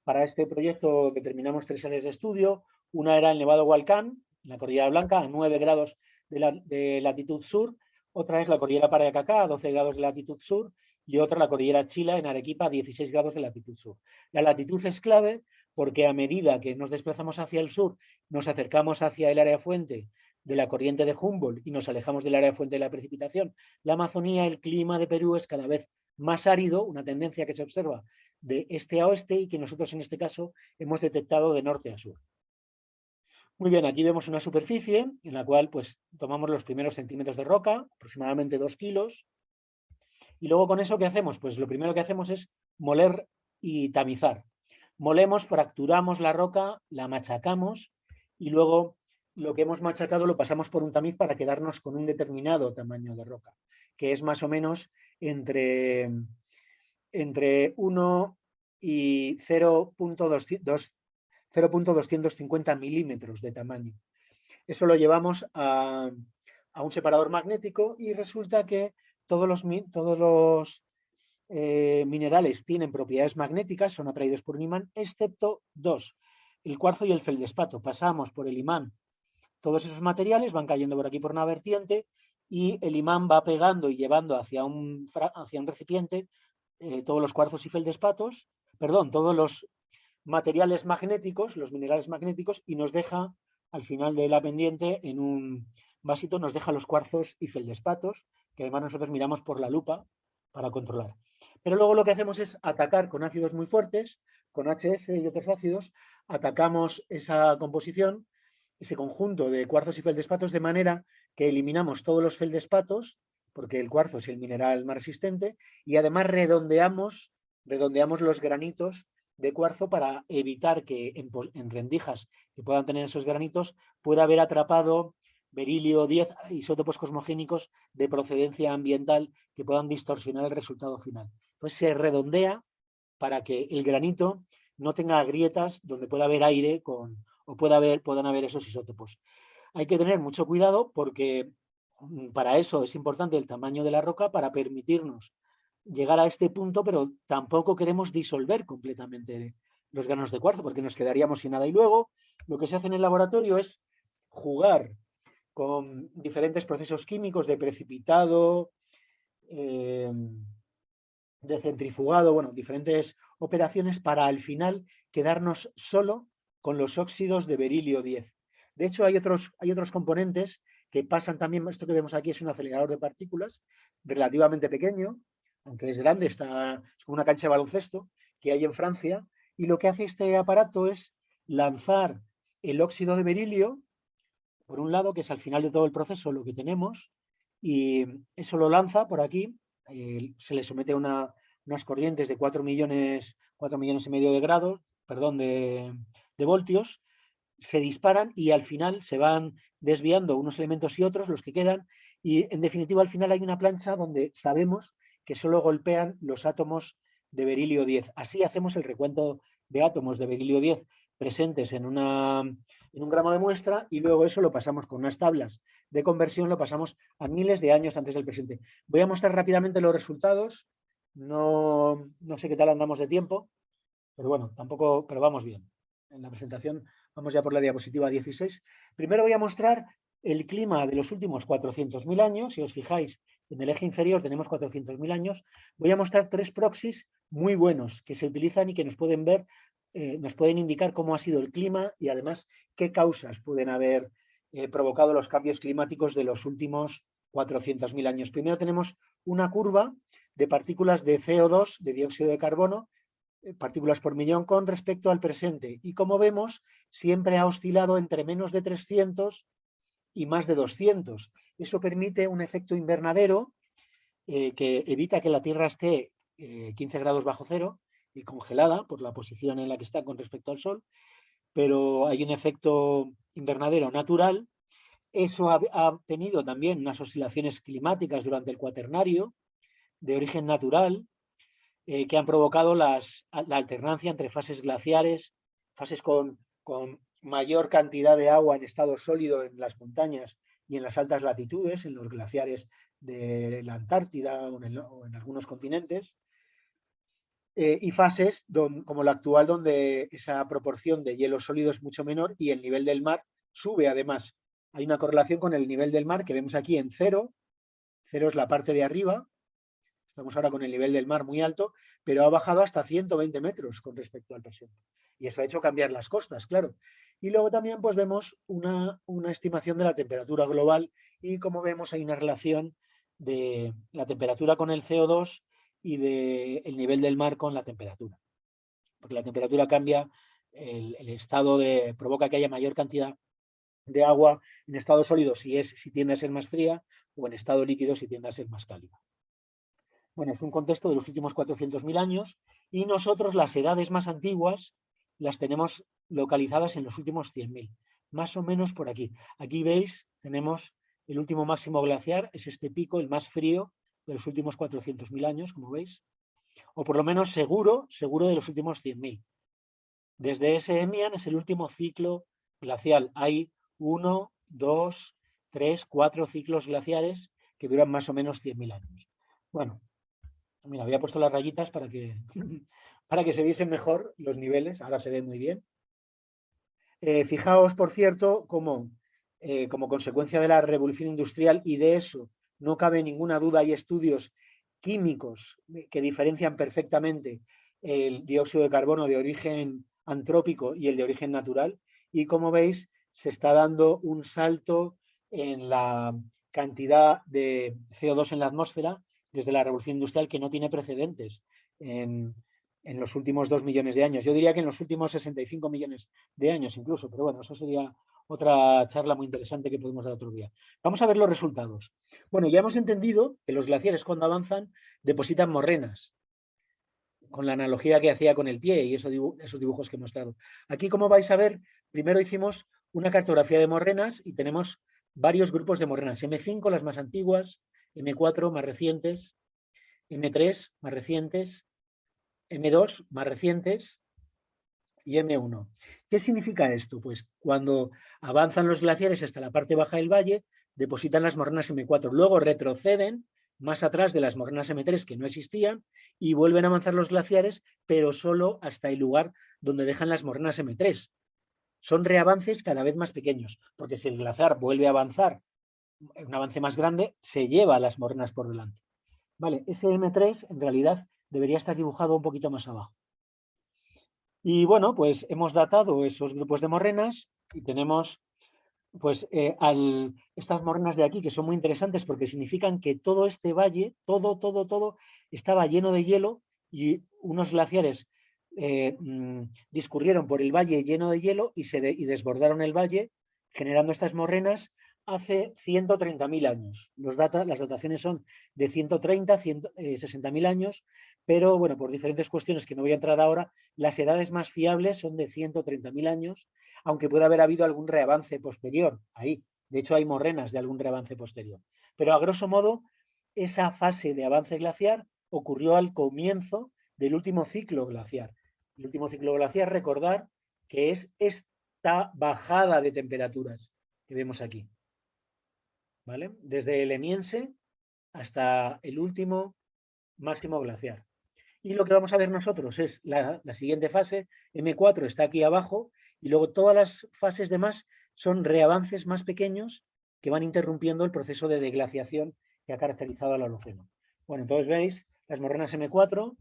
para este proyecto determinamos 3 áreas de estudio. Una era el Nevado Hualcán, en la Cordillera Blanca, a 9 grados de latitud sur. Otra es la Cordillera Paracacá, a 12 grados de latitud sur. Y otra la Cordillera Chila, en Arequipa, a 16 grados de latitud sur. La latitud es clave porque a medida que nos desplazamos hacia el sur, nos acercamos hacia el área fuente de la corriente de Humboldt y nos alejamos del área fuente de la precipitación. La Amazonía, el clima de Perú es cada vez más árido, una tendencia que se observa de este a oeste y que nosotros en este caso hemos detectado de norte a sur. Muy bien, aquí vemos una superficie en la cual pues tomamos los primeros centímetros de roca, aproximadamente 2 kilos, y luego con eso ¿qué hacemos? Pues lo primero que hacemos es moler y tamizar. Molemos, fracturamos la roca, la machacamos y luego lo que hemos machacado lo pasamos por un tamiz para quedarnos con un determinado tamaño de roca, que es más o menos entre, entre 1 y 0,250 milímetros de tamaño. Eso lo llevamos a un separador magnético y resulta que todos los minerales tienen propiedades magnéticas, son atraídos por un imán, excepto dos, el cuarzo y el feldespato. Pasamos por el imán, todos esos materiales van cayendo por aquí por una vertiente y el imán va pegando y llevando hacia un recipiente todos los cuarzos y feldespatos, perdón, todos los materiales magnéticos, los minerales magnéticos, y nos deja al final de la pendiente en un vasito, nos deja los cuarzos y feldespatos, que además nosotros miramos por la lupa para controlar. Pero luego lo que hacemos es atacar con ácidos muy fuertes, con HF y otros ácidos, atacamos esa composición, ese conjunto de cuarzos y feldespatos, de manera que eliminamos todos los feldespatos, porque el cuarzo es el mineral más resistente, y además redondeamos los granitos de cuarzo para evitar que en rendijas que puedan tener esos granitos pueda haber atrapado berilio 10, isótopos cosmogénicos de procedencia ambiental que puedan distorsionar el resultado final. Entonces se redondea para que el granito no tenga grietas donde pueda haber aire o puedan haber esos isótopos. Hay que tener mucho cuidado porque para eso es importante el tamaño de la roca para permitirnos llegar a este punto, pero tampoco queremos disolver completamente los granos de cuarzo porque nos quedaríamos sin nada. Y luego lo que se hace en el laboratorio es jugar con diferentes procesos químicos de precipitado, de centrifugado, bueno, diferentes operaciones para al final quedarnos solo con los óxidos de berilio 10. De hecho, hay otros componentes que pasan también, esto que vemos aquí es un acelerador de partículas relativamente pequeño, aunque es grande, es como una cancha de baloncesto que hay en Francia, y lo que hace este aparato es lanzar el óxido de berilio, por un lado, que es al final de todo el proceso lo que tenemos, y eso lo lanza por aquí, se le somete a unas corrientes de 4 millones y medio de grados, perdón, de voltios, se disparan y al final se van desviando unos elementos y otros, los que quedan, y en definitiva al final hay una plancha donde sabemos que solo golpean los átomos de berilio 10. Así hacemos el recuento de átomos de berilio 10 presentes en un gramo de muestra y luego eso lo pasamos con unas tablas de conversión, lo pasamos a miles de años antes del presente. Voy a mostrar rápidamente los resultados. No sé qué tal andamos de tiempo, pero bueno, tampoco, pero vamos bien. En la presentación vamos ya por la diapositiva 16. Primero voy a mostrar el clima de los últimos 400.000 años. Si os fijáis, en el eje inferior tenemos 400.000 años. Voy a mostrar tres proxies muy buenos que se utilizan y que nos pueden nos pueden indicar cómo ha sido el clima y además qué causas pueden haber provocado los cambios climáticos de los últimos 400.000 años. Primero tenemos una curva de partículas de CO2, de dióxido de carbono, partículas por millón con respecto al presente. Y como vemos, siempre ha oscilado entre menos de 300 y más de 200. Eso permite un efecto invernadero que evita que la Tierra esté 15 grados bajo cero y congelada por la posición en la que está con respecto al Sol, pero hay un efecto invernadero natural. Eso ha tenido también unas oscilaciones climáticas durante el Cuaternario de origen natural, que han provocado la alternancia entre fases glaciares, fases con mayor cantidad de agua en estado sólido en las montañas y en las altas latitudes, en los glaciares de la Antártida o en algunos continentes, y fases como la actual, donde esa proporción de hielo sólido es mucho menor y el nivel del mar sube además. Hay una correlación con el nivel del mar que vemos aquí en cero. Cero es la parte de arriba. Estamos ahora con el nivel del mar muy alto, pero ha bajado hasta 120 metros con respecto al presente. Y eso ha hecho cambiar las costas, claro. Y luego también pues vemos una estimación de la temperatura global y como vemos hay una relación de la temperatura con el CO2 y del nivel del mar con la temperatura. Porque la temperatura cambia, el estado provoca que haya mayor cantidad de agua en estado sólido si tiende a ser más fría o en estado líquido si tiende a ser más cálida. Bueno, es un contexto de los últimos 400.000 años y nosotros las edades más antiguas las tenemos localizadas en los últimos 100.000. más o menos por aquí. Aquí veis, tenemos el último máximo glaciar, es este pico, el más frío de los últimos 400.000 años, como veis, o por lo menos seguro de los últimos 100.000. Desde ese Emian es el último ciclo glacial. Hay 1, 2, 3, 4 ciclos glaciares que duran más o menos 100.000 años. Bueno, mira, había puesto las rayitas para que, para que se viesen mejor los niveles. Ahora se ven muy bien. Fijaos, por cierto, como consecuencia de la revolución industrial y de eso no cabe ninguna duda, hay estudios químicos que diferencian perfectamente el dióxido de carbono de origen antrópico y el de origen natural. Y como veis, se está dando un salto en la cantidad de CO2 en la atmósfera desde la revolución industrial que no tiene precedentes en los últimos 2 millones de años. Yo diría que en los últimos 65 millones de años incluso, pero bueno, eso sería otra charla muy interesante que podemos dar otro día. Vamos a ver los resultados. Bueno, ya hemos entendido que los glaciares cuando avanzan depositan morrenas, con la analogía que hacía con el pie y esos dibujos que he mostrado. Aquí, como vais a ver, primero hicimos una cartografía de morrenas y tenemos varios grupos de morrenas. M5, las más antiguas, M4, más recientes, M3, más recientes, M2, más recientes, y M1. ¿Qué significa esto? Pues cuando avanzan los glaciares hasta la parte baja del valle, depositan las morrenas M4, luego retroceden más atrás de las morrenas M3 que no existían y vuelven a avanzar los glaciares, pero solo hasta el lugar donde dejan las morrenas M3. Son reavances cada vez más pequeños, porque si el glaciar vuelve a avanzar, un avance más grande, se lleva las morrenas por delante. Vale, ese M3 en realidad debería estar dibujado un poquito más abajo. Y bueno, pues hemos datado esos grupos de morrenas y tenemos pues estas morrenas de aquí que son muy interesantes porque significan que todo este valle, todo estaba lleno de hielo y unos glaciares discurrieron por el valle lleno de hielo y desbordaron el valle generando estas morrenas hace 130.000 años. Las dataciones son de 130, 60.000 años, pero bueno, por diferentes cuestiones que no voy a entrar ahora, las edades más fiables son de 130.000 años, aunque puede haber habido algún reavance posterior ahí. De hecho, hay morrenas de algún reavance posterior. Pero a grosso modo, esa fase de avance glaciar ocurrió al comienzo del último ciclo glaciar. El último ciclo glaciar, recordar que es esta bajada de temperaturas que vemos aquí. ¿Vale? Desde el Emiense hasta el último máximo glaciar. Y lo que vamos a ver nosotros es la siguiente fase, M4 está aquí abajo, y luego todas las fases demás son reavances más pequeños que van interrumpiendo el proceso de deglaciación que ha caracterizado al Holoceno. Bueno, entonces veis, las morrenas M4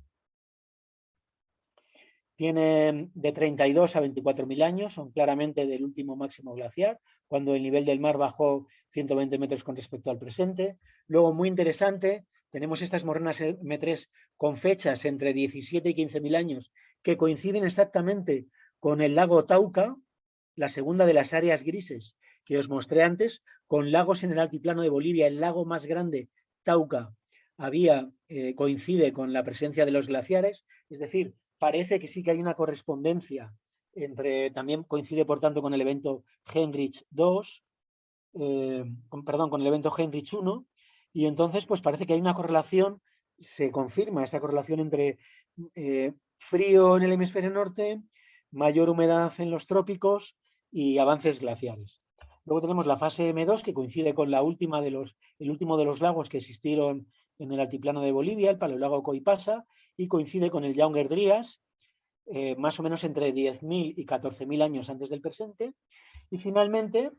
tienen de 32 a 24.000 años, son claramente del último máximo glaciar, cuando el nivel del mar bajó 120 metros con respecto al presente. Luego, muy interesante, tenemos estas morrenas M3 con fechas entre 17 y 15.000 años que coinciden exactamente con el lago Tauca, la segunda de las áreas grises que os mostré antes, con lagos en el altiplano de Bolivia. El lago más grande, Tauca, coincide con la presencia de los glaciares, es decir, parece que sí que hay una correspondencia también coincide por tanto con el evento Heinrich II, con el evento Heinrich I, y entonces pues parece que hay una correlación, se confirma esa correlación entre frío en el hemisferio norte, mayor humedad en los trópicos y avances glaciares. Luego tenemos la fase M2 que coincide con el último de los lagos que existieron en el altiplano de Bolivia, el paleolago Coipasa, y coincide con el Younger Dryas, más o menos entre 10.000 y 14.000 años antes del presente. Y finalmente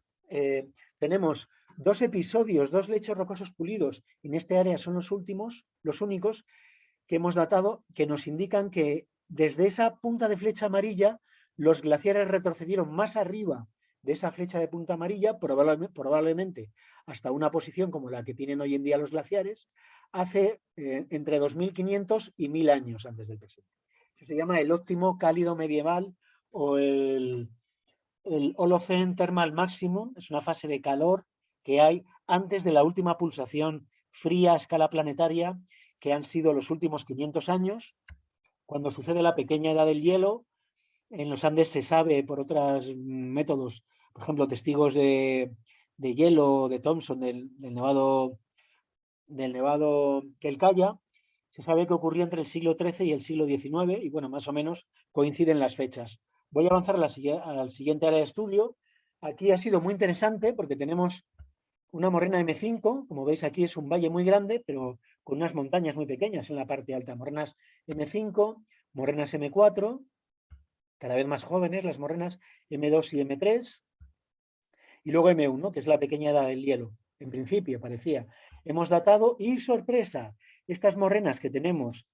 tenemos dos episodios, dos lechos rocosos pulidos en este área, son los únicos que hemos datado, que nos indican que desde esa punta de flecha amarilla los glaciares retrocedieron más arriba de esa flecha de punta amarilla, probablemente hasta una posición como la que tienen hoy en día los glaciares, hace entre 2.500 y 1.000 años antes del presente. Eso se llama el óptimo cálido medieval o el Holocene Thermal Maximum, es una fase de calor que hay antes de la última pulsación fría a escala planetaria, que han sido los últimos 500 años, cuando sucede la pequeña edad del hielo. En los Andes se sabe por otros métodos, por ejemplo, testigos de hielo de Thompson, del nevado Quelcaya, se sabe que ocurrió entre el siglo XIII y el siglo XIX y, bueno, más o menos coinciden las fechas. Voy a avanzar al siguiente área de estudio. Aquí ha sido muy interesante porque tenemos una morrena M5, como veis aquí es un valle muy grande, pero con unas montañas muy pequeñas en la parte alta. Morrenas M5, morrenas M4, cada vez más jóvenes, las morrenas M2 y M3, y luego M1, que es la pequeña edad del hielo. En principio, parecía. Hemos datado y, sorpresa, estas morrenas que tenemos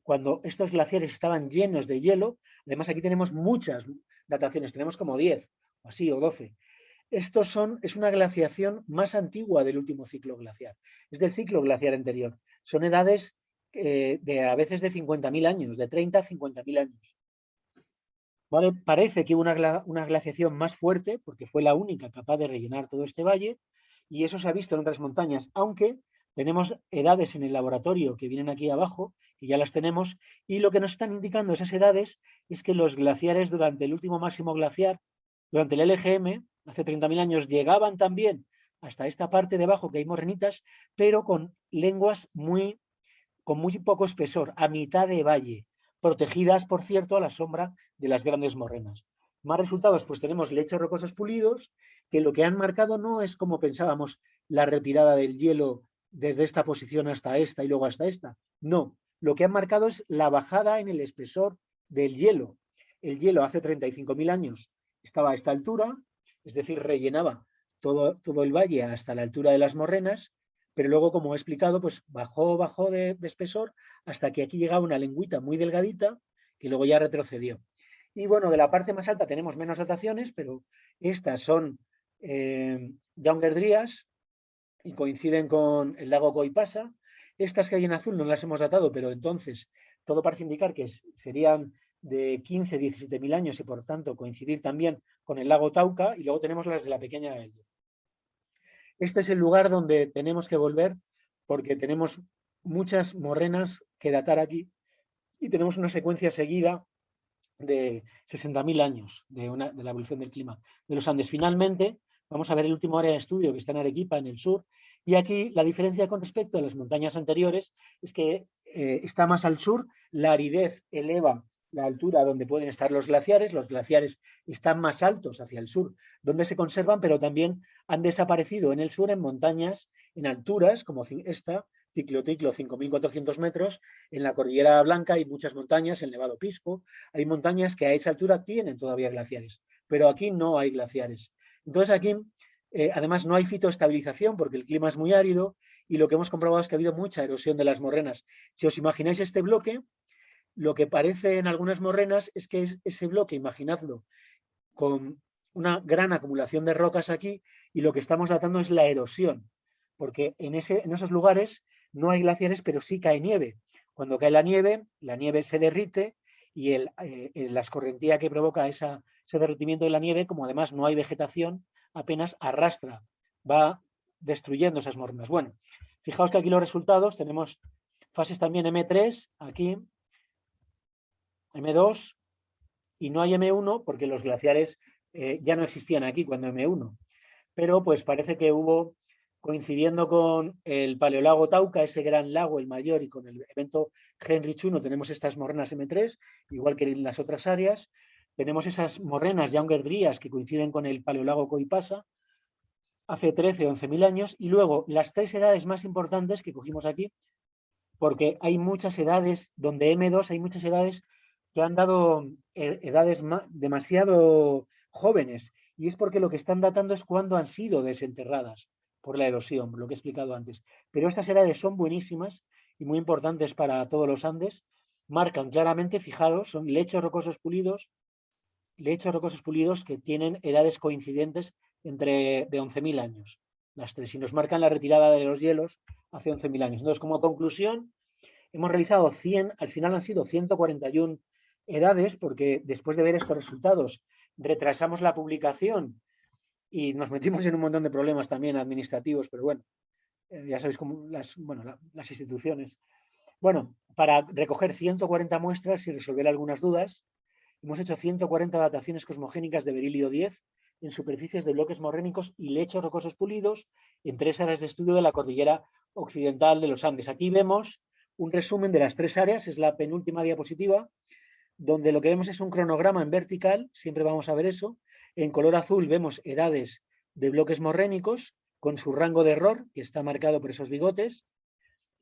cuando estos glaciares estaban llenos de hielo, además aquí tenemos muchas dataciones, tenemos como 10 o así, o 12. Es una glaciación más antigua del último ciclo glaciar, es del ciclo glaciar anterior. Son edades a veces de 50.000 años, de 30 a 50.000 años. ¿Vale? Parece que hubo una glaciación más fuerte, porque fue la única capaz de rellenar todo este valle, y eso se ha visto en otras montañas, aunque tenemos edades en el laboratorio que vienen aquí abajo, que ya las tenemos, y lo que nos están indicando esas edades es que los glaciares durante el último máximo glaciar, durante el LGM, hace 30.000 años, llegaban también hasta esta parte de abajo, que hay morrenitas, pero con lenguas con muy poco espesor, a mitad de valle, protegidas, por cierto, a la sombra de las grandes morrenas. Más resultados, pues tenemos lechos rocosos pulidos, que lo que han marcado no es como pensábamos la retirada del hielo desde esta posición hasta esta y luego hasta esta. No, lo que han marcado es la bajada en el espesor del hielo. El hielo hace 35.000 años estaba a esta altura, es decir, rellenaba todo el valle hasta la altura de las morrenas, pero luego, como he explicado, pues bajó de espesor hasta que aquí llegaba una lengüita muy delgadita que luego ya retrocedió. Y bueno, de la parte más alta tenemos menos dataciones, pero estas son Younger Dryas y coinciden con el lago Coipasa. Estas que hay en azul no las hemos datado, pero entonces todo parece indicar que serían de 15, 17.000 años y por tanto coincidir también con el lago Tauca, y luego tenemos las de la pequeña Elba. Este es el lugar donde tenemos que volver porque tenemos muchas morrenas que datar aquí y tenemos una secuencia seguida de 60.000 años de la evolución del clima de los Andes. Finalmente, vamos a ver el último área de estudio que está en Arequipa, en el sur, y aquí la diferencia con respecto a las montañas anteriores es que está más al sur, la aridez eleva la altura donde pueden estar los glaciares están más altos hacia el sur, donde se conservan, pero también han desaparecido en el sur en montañas, en alturas, como esta, Ciclo 5.400 metros, en la Cordillera Blanca hay muchas montañas, el Nevado Pisco, hay montañas que a esa altura tienen todavía glaciares, pero aquí no hay glaciares. Entonces aquí, además, no hay fitoestabilización porque el clima es muy árido y lo que hemos comprobado es que ha habido mucha erosión de las morrenas. Si os imagináis este bloque, lo que parece en algunas morrenas es que ese bloque, imaginadlo, con una gran acumulación de rocas aquí, y lo que estamos datando es la erosión, porque en esos lugares no hay glaciares, pero sí cae nieve. Cuando cae la nieve se derrite y la escorrentía que provoca ese derretimiento de la nieve, como además no hay vegetación, apenas arrastra, va destruyendo esas morrenas. Bueno, fijaos que aquí los resultados, tenemos fases también M3, aquí, M2, y no hay M1 porque los glaciares ya no existían aquí cuando M1. Pero pues parece que hubo, coincidiendo con el Paleolago Tauca, ese gran lago, el mayor, y con el evento Heinrich I, tenemos estas morrenas M3, igual que en las otras áreas. Tenemos esas morrenas Younger Dryas que coinciden con el Paleolago Coipasa, hace 13 o 11.000 años, y luego las tres edades más importantes que cogimos aquí, porque hay muchas edades, donde M2 hay muchas edades que han dado edades demasiado jóvenes, y es porque lo que están datando es cuando han sido desenterradas por la erosión, lo que he explicado antes. Pero estas edades son buenísimas y muy importantes para todos los Andes, marcan claramente, fijados, son lechos rocosos pulidos que tienen edades coincidentes de 11.000 años, las tres, y nos marcan la retirada de los hielos hace 11.000 años. Entonces, como conclusión, hemos realizado al final han sido 141 edades, porque después de ver estos resultados retrasamos la publicación y nos metimos en un montón de problemas también administrativos, pero bueno, ya sabéis cómo las instituciones. Bueno, para recoger 140 muestras y resolver algunas dudas, hemos hecho 140 dataciones cosmogénicas de berilio 10 en superficies de bloques morrénicos y lechos rocosos pulidos en 3 áreas de estudio de la cordillera occidental de los Andes. Aquí vemos un resumen de las 3 áreas, es la penúltima diapositiva, donde lo que vemos es un cronograma en vertical, siempre vamos a ver eso. En color azul vemos edades de bloques morrénicos con su rango de error, que está marcado por esos bigotes,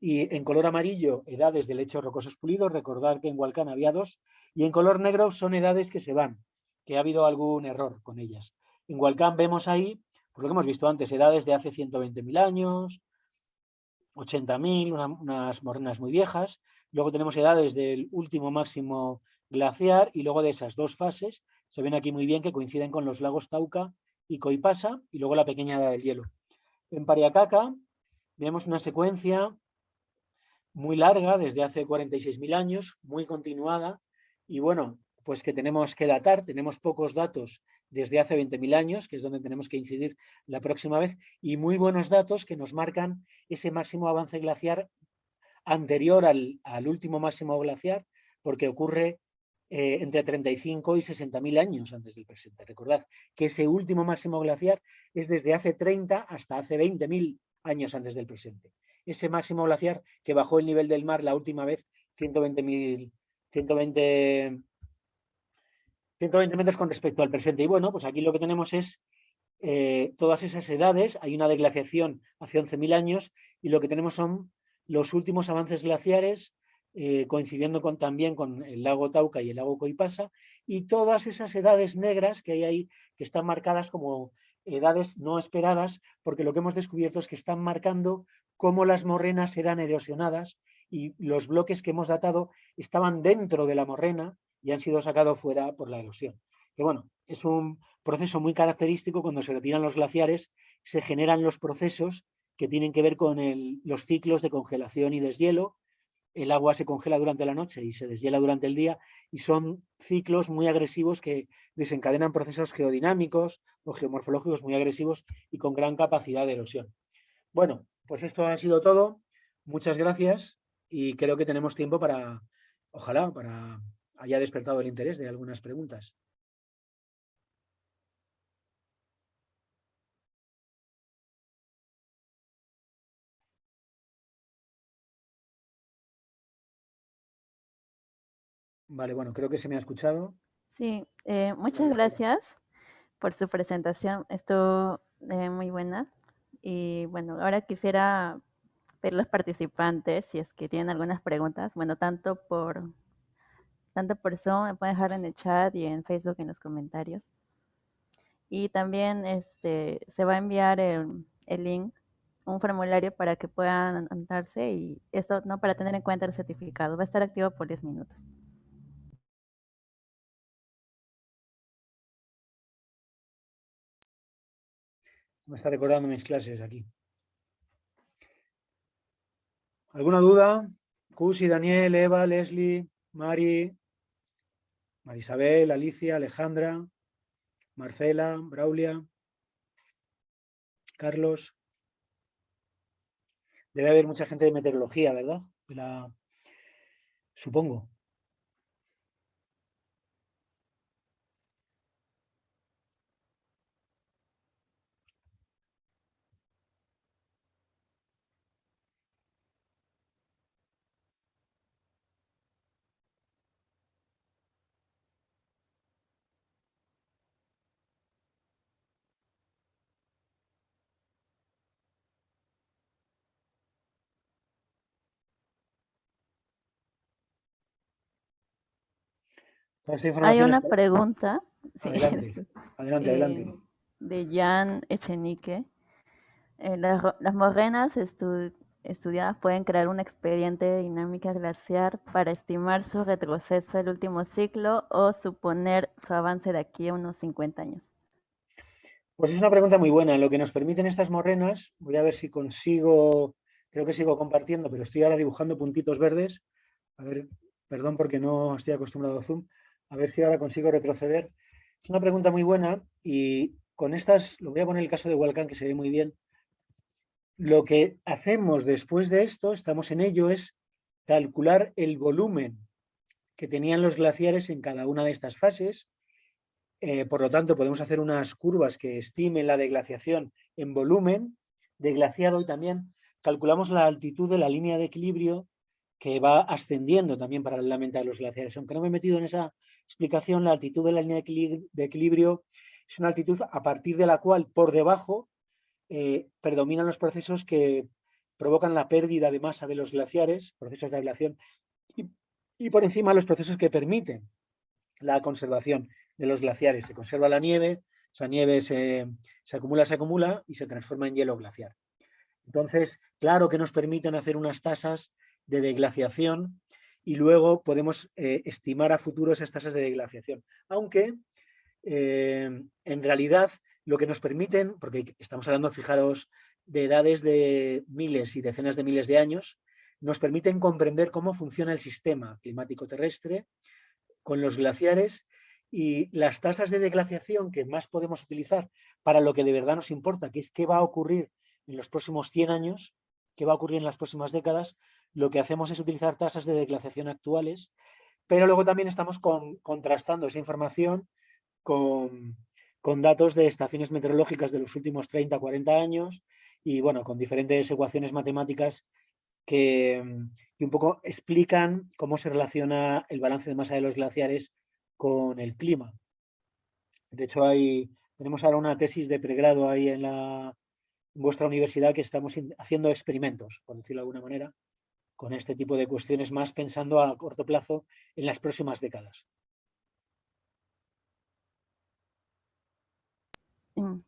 y en color amarillo edades de lechos rocosos pulidos, recordad que en Hualcán había 2, y en color negro son edades que se van, que ha habido algún error con ellas. En Hualcán vemos ahí, pues lo que hemos visto antes, edades de hace 120.000 años, 80.000, unas morrenas muy viejas. Luego tenemos edades del último máximo glaciar y luego de esas 2 fases, se ven aquí muy bien que coinciden con los lagos Tauca y Coipasa y luego la pequeña edad del hielo. En Pariacaca vemos una secuencia muy larga, desde hace 46.000 años, muy continuada, y bueno, pues que tenemos que datar, tenemos pocos datos desde hace 20.000 años, que es donde tenemos que incidir la próxima vez, y muy buenos datos que nos marcan ese máximo avance glaciar anterior al último máximo glaciar, porque ocurre entre 35 y 60.000 años antes del presente. Recordad que ese último máximo glaciar es desde hace 30 hasta hace 20.000 años antes del presente. Ese máximo glaciar que bajó el nivel del mar la última vez 120 metros con respecto al presente. Y bueno, pues aquí lo que tenemos es todas esas edades, hay una deglaciación hace 11.000 años y lo que tenemos son los últimos avances glaciares coincidiendo también con el lago Tauca y el lago Coipasa, y todas esas edades negras que hay ahí, que están marcadas como edades no esperadas, porque lo que hemos descubierto es que están marcando cómo las morrenas eran erosionadas y los bloques que hemos datado estaban dentro de la morrena y han sido sacados fuera por la erosión. Que bueno, es un proceso muy característico. Cuando se retiran los glaciares, se generan los procesos que tienen que ver con los ciclos de congelación y deshielo. El agua se congela durante la noche y se deshiela durante el día, y son ciclos muy agresivos que desencadenan procesos geodinámicos o geomorfológicos muy agresivos y con gran capacidad de erosión. Bueno, pues esto ha sido todo. Muchas gracias y creo que tenemos tiempo para, ojalá, para haya despertado el interés de algunas preguntas. Vale, bueno, creo que se me ha escuchado. Sí, muchas gracias por su presentación. Estuvo muy buena. Y bueno, ahora quisiera pedir a los participantes si es que tienen algunas preguntas. Bueno, tanto por Zoom, me pueden dejar en el chat y en Facebook en los comentarios. Y también se va a enviar el link, un formulario para que puedan anotarse y eso, ¿no? Para tener en cuenta el certificado. Va a estar activo por 10 minutos. Me está recordando mis clases aquí. ¿Alguna duda? Cusi, Daniel, Eva, Leslie, Mari, Marisabel, Alicia, Alejandra, Marcela, Braulia, Carlos. Debe haber mucha gente de meteorología, ¿verdad? Supongo. Toda esta Hay información es... una pregunta, sí, Adelante, adelante, adelante. de Jan Echenique. Las morrenas estudiadas pueden crear un expediente de dinámica glaciar para estimar su retroceso al último ciclo o suponer su avance de aquí a unos 50 años. Pues es una pregunta muy buena. Lo que nos permiten estas morrenas, voy a ver si consigo, creo que sigo compartiendo, pero estoy ahora dibujando puntitos verdes. A ver, perdón porque no estoy acostumbrado a Zoom. A ver si ahora consigo retroceder. Es una pregunta muy buena y con estas, lo voy a poner el caso de Hualcán, que se ve muy bien. Lo que hacemos después de esto, estamos en ello, es calcular el volumen que tenían los glaciares en cada una de estas fases Por lo tanto, podemos hacer unas curvas que estimen la deglaciación en volumen de glaciado y también calculamos la altitud de la línea de equilibrio que va ascendiendo también paralelamente a los glaciares. Aunque no me he metido en esa explicación, la altitud de la línea de equilibrio es una altitud a partir de la cual por debajo predominan los procesos que provocan la pérdida de masa de los glaciares, procesos de ablación, y por encima los procesos que permiten la conservación de los glaciares. Se conserva la nieve, esa nieve se acumula y se transforma en hielo glaciar. Entonces, claro que nos permiten hacer unas tasas de deglaciación y luego podemos estimar a futuro esas tasas de deglaciación. Aunque en realidad lo que nos permiten, porque estamos hablando, fijaros, de edades de miles y decenas de miles de años, nos permiten comprender cómo funciona el sistema climático terrestre con los glaciares y las tasas de deglaciación que más podemos utilizar para lo que de verdad nos importa, que es qué va a ocurrir en los próximos 100 años, qué va a ocurrir en las próximas décadas. Lo que hacemos es utilizar tasas de deglaciación actuales, pero luego también estamos contrastando esa información con datos de estaciones meteorológicas de los últimos 30, 40 años y bueno, con diferentes ecuaciones matemáticas que un poco explican cómo se relaciona el balance de masa de los glaciares con el clima. De hecho, tenemos ahora una tesis de pregrado ahí en vuestra universidad que estamos haciendo experimentos, por decirlo de alguna manera, con este tipo de cuestiones, más pensando a corto plazo en las próximas décadas.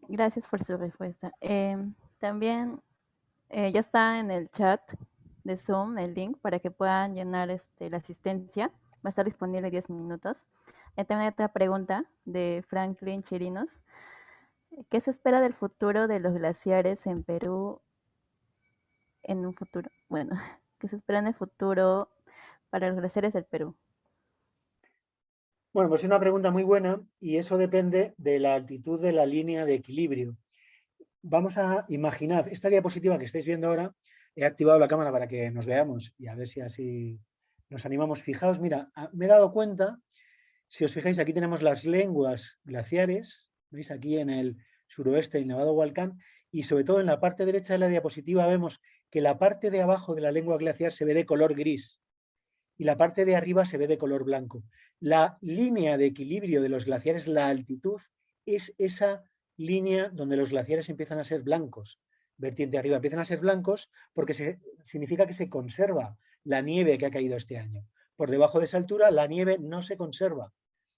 Gracias por su respuesta. También ya está en el chat de Zoom el link para que puedan llenar la asistencia. Va a estar disponible 10 minutos. También hay otra pregunta de Franklin Chirinos. ¿Qué se espera del futuro de los glaciares en Perú en un futuro? Bueno, ¿qué se espera en el futuro para los glaciares del Perú? Bueno, pues es una pregunta muy buena y eso depende de la altitud de la línea de equilibrio. Vamos a imaginar esta diapositiva que estáis viendo ahora. He activado la cámara para que nos veamos y a ver si así nos animamos. Fijaos, mira, me he dado cuenta, si os fijáis, aquí tenemos las lenguas glaciares, veis aquí en el suroeste del Nevado Hualcán, y sobre todo en la parte derecha de la diapositiva vemos que la parte de abajo de la lengua glaciar se ve de color gris y la parte de arriba se ve de color blanco. La línea de equilibrio de los glaciares, la altitud, es esa línea donde los glaciares empiezan a ser blancos, vertiente arriba, empiezan a ser blancos porque significa que se conserva la nieve que ha caído este año. Por debajo de esa altura la nieve no se conserva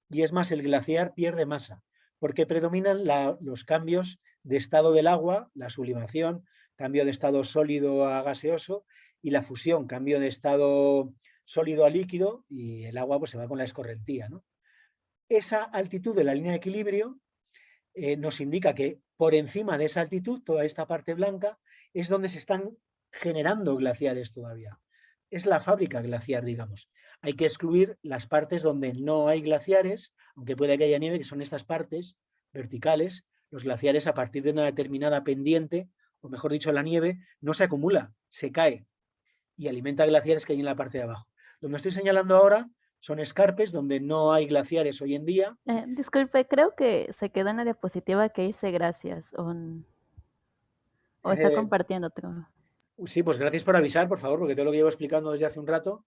y es más, el glaciar pierde masa porque predominan los cambios de estado del agua, la sublimación, cambio de estado sólido a gaseoso, y la fusión, cambio de estado sólido a líquido, y el agua pues se va con la escorrentía, ¿no? Esa altitud de la línea de equilibrio nos indica que por encima de esa altitud, toda esta parte blanca, es donde se están generando glaciares todavía. Es la fábrica glaciar, digamos. Hay que excluir las partes donde no hay glaciares, aunque puede que haya nieve, que son estas partes verticales. Los glaciares, a partir de una determinada pendiente, o mejor dicho, la nieve, no se acumula, se cae y alimenta glaciares que hay en la parte de abajo. Donde estoy señalando ahora son escarpes donde no hay glaciares hoy en día. Disculpe, creo que se quedó en la diapositiva que hice gracias o está compartiendo otro. Sí, pues gracias por avisar, por favor, porque todo lo que llevo explicando desde hace un rato.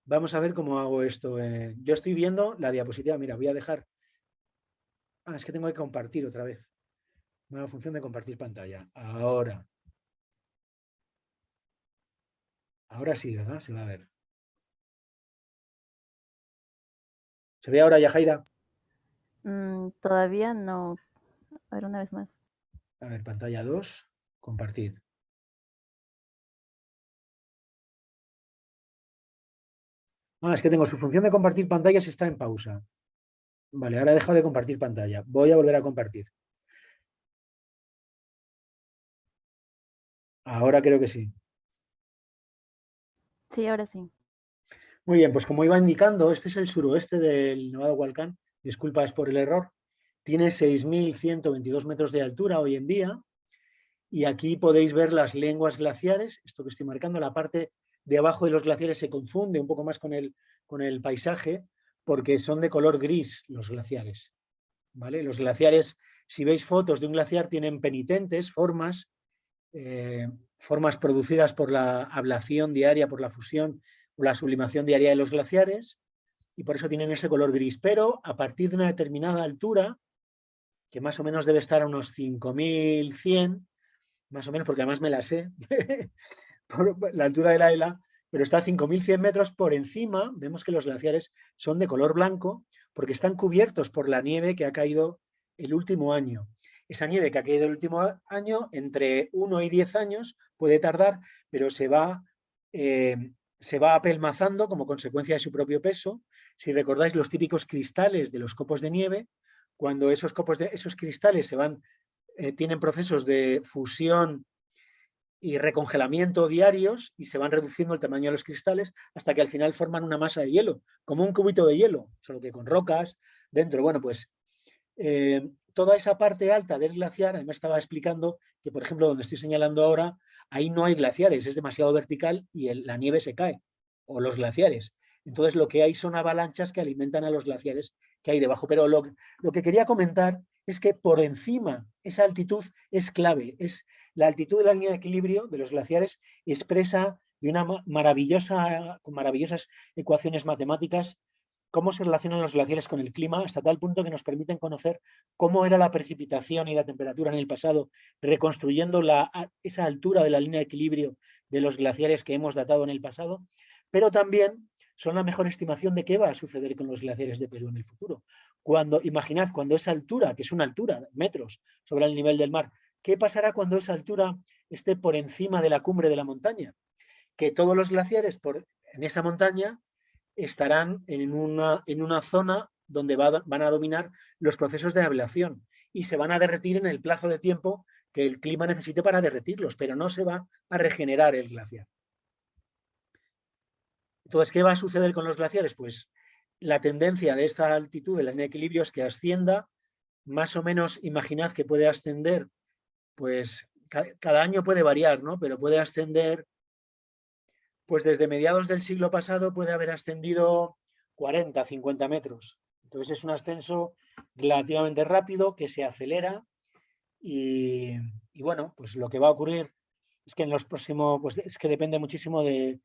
Vamos a ver cómo hago esto. Yo estoy viendo la diapositiva. Mira, voy a dejar. Ah, es que tengo que compartir otra vez. Nueva función de compartir pantalla. Ahora. Ahora sí, ¿verdad? Se va a ver. ¿Se ve ahora, Yajaira? Todavía no. A ver, una vez más. A ver, pantalla 2. Compartir. Ah, es que tengo su función de compartir pantallas está en pausa. Vale, ahora he dejado de compartir pantalla. Voy a volver a compartir. Ahora creo que sí. Sí, ahora sí. Muy bien, pues como iba indicando, este es el suroeste del Nevado Hualcán. Disculpas por el error. Tiene 6.122 metros de altura hoy en día. Y aquí podéis ver las lenguas glaciares. Esto que estoy marcando, la parte de abajo de los glaciares se confunde un poco más con el paisaje porque son de color gris los glaciares. ¿vale? Los glaciares, si veis fotos de un glaciar, tienen penitentes, formas producidas por la ablación diaria, por la fusión o la sublimación diaria de los glaciares, y por eso tienen ese color gris. Pero a partir de una determinada altura, que más o menos debe estar a unos 5100, más o menos, porque además me la sé, por la altura de la ELA, pero está a 5100 metros por encima, vemos que los glaciares son de color blanco porque están cubiertos por la nieve que ha caído el último año. Esa nieve que ha caído el último año, entre 1 y 10 años, puede tardar, pero se va apelmazando como consecuencia de su propio peso. Si recordáis los típicos cristales de los copos de nieve, cuando esos cristales tienen procesos de fusión y recongelamiento diarios y se van reduciendo el tamaño de los cristales hasta que al final forman una masa de hielo, como un cubito de hielo, solo que con rocas dentro. Bueno, pues toda esa parte alta del glaciar, además estaba explicando que, por ejemplo, donde estoy señalando ahora, ahí no hay glaciares, es demasiado vertical y la nieve se cae, o los glaciares. Entonces lo que hay son avalanchas que alimentan a los glaciares que hay debajo. Pero lo que quería comentar es que por encima, esa altitud es clave, es la altitud de la línea de equilibrio de los glaciares expresa de una con maravillosas ecuaciones matemáticas cómo se relacionan los glaciares con el clima, hasta tal punto que nos permiten conocer cómo era la precipitación y la temperatura en el pasado, reconstruyendo esa altura de la línea de equilibrio de los glaciares que hemos datado en el pasado, pero también son la mejor estimación de qué va a suceder con los glaciares de Perú en el futuro. Imaginad, cuando esa altura, que es una altura, metros sobre el nivel del mar, ¿qué pasará cuando esa altura esté por encima de la cumbre de la montaña? Que todos los glaciares en esa montaña estarán en una zona donde van a dominar los procesos de ablación y se van a derretir en el plazo de tiempo que el clima necesite para derretirlos, pero no se va a regenerar el glaciar. Entonces, ¿qué va a suceder con los glaciares? Pues la tendencia de esta altitud de la línea de equilibrio es que ascienda, más o menos, imaginad que puede ascender, pues cada año puede variar, ¿no? Pero puede ascender, pues desde mediados del siglo pasado puede haber ascendido 40, 50 metros. Entonces es un ascenso relativamente rápido que se acelera y bueno, pues lo que va a ocurrir es que en los próximos, pues es que depende muchísimo de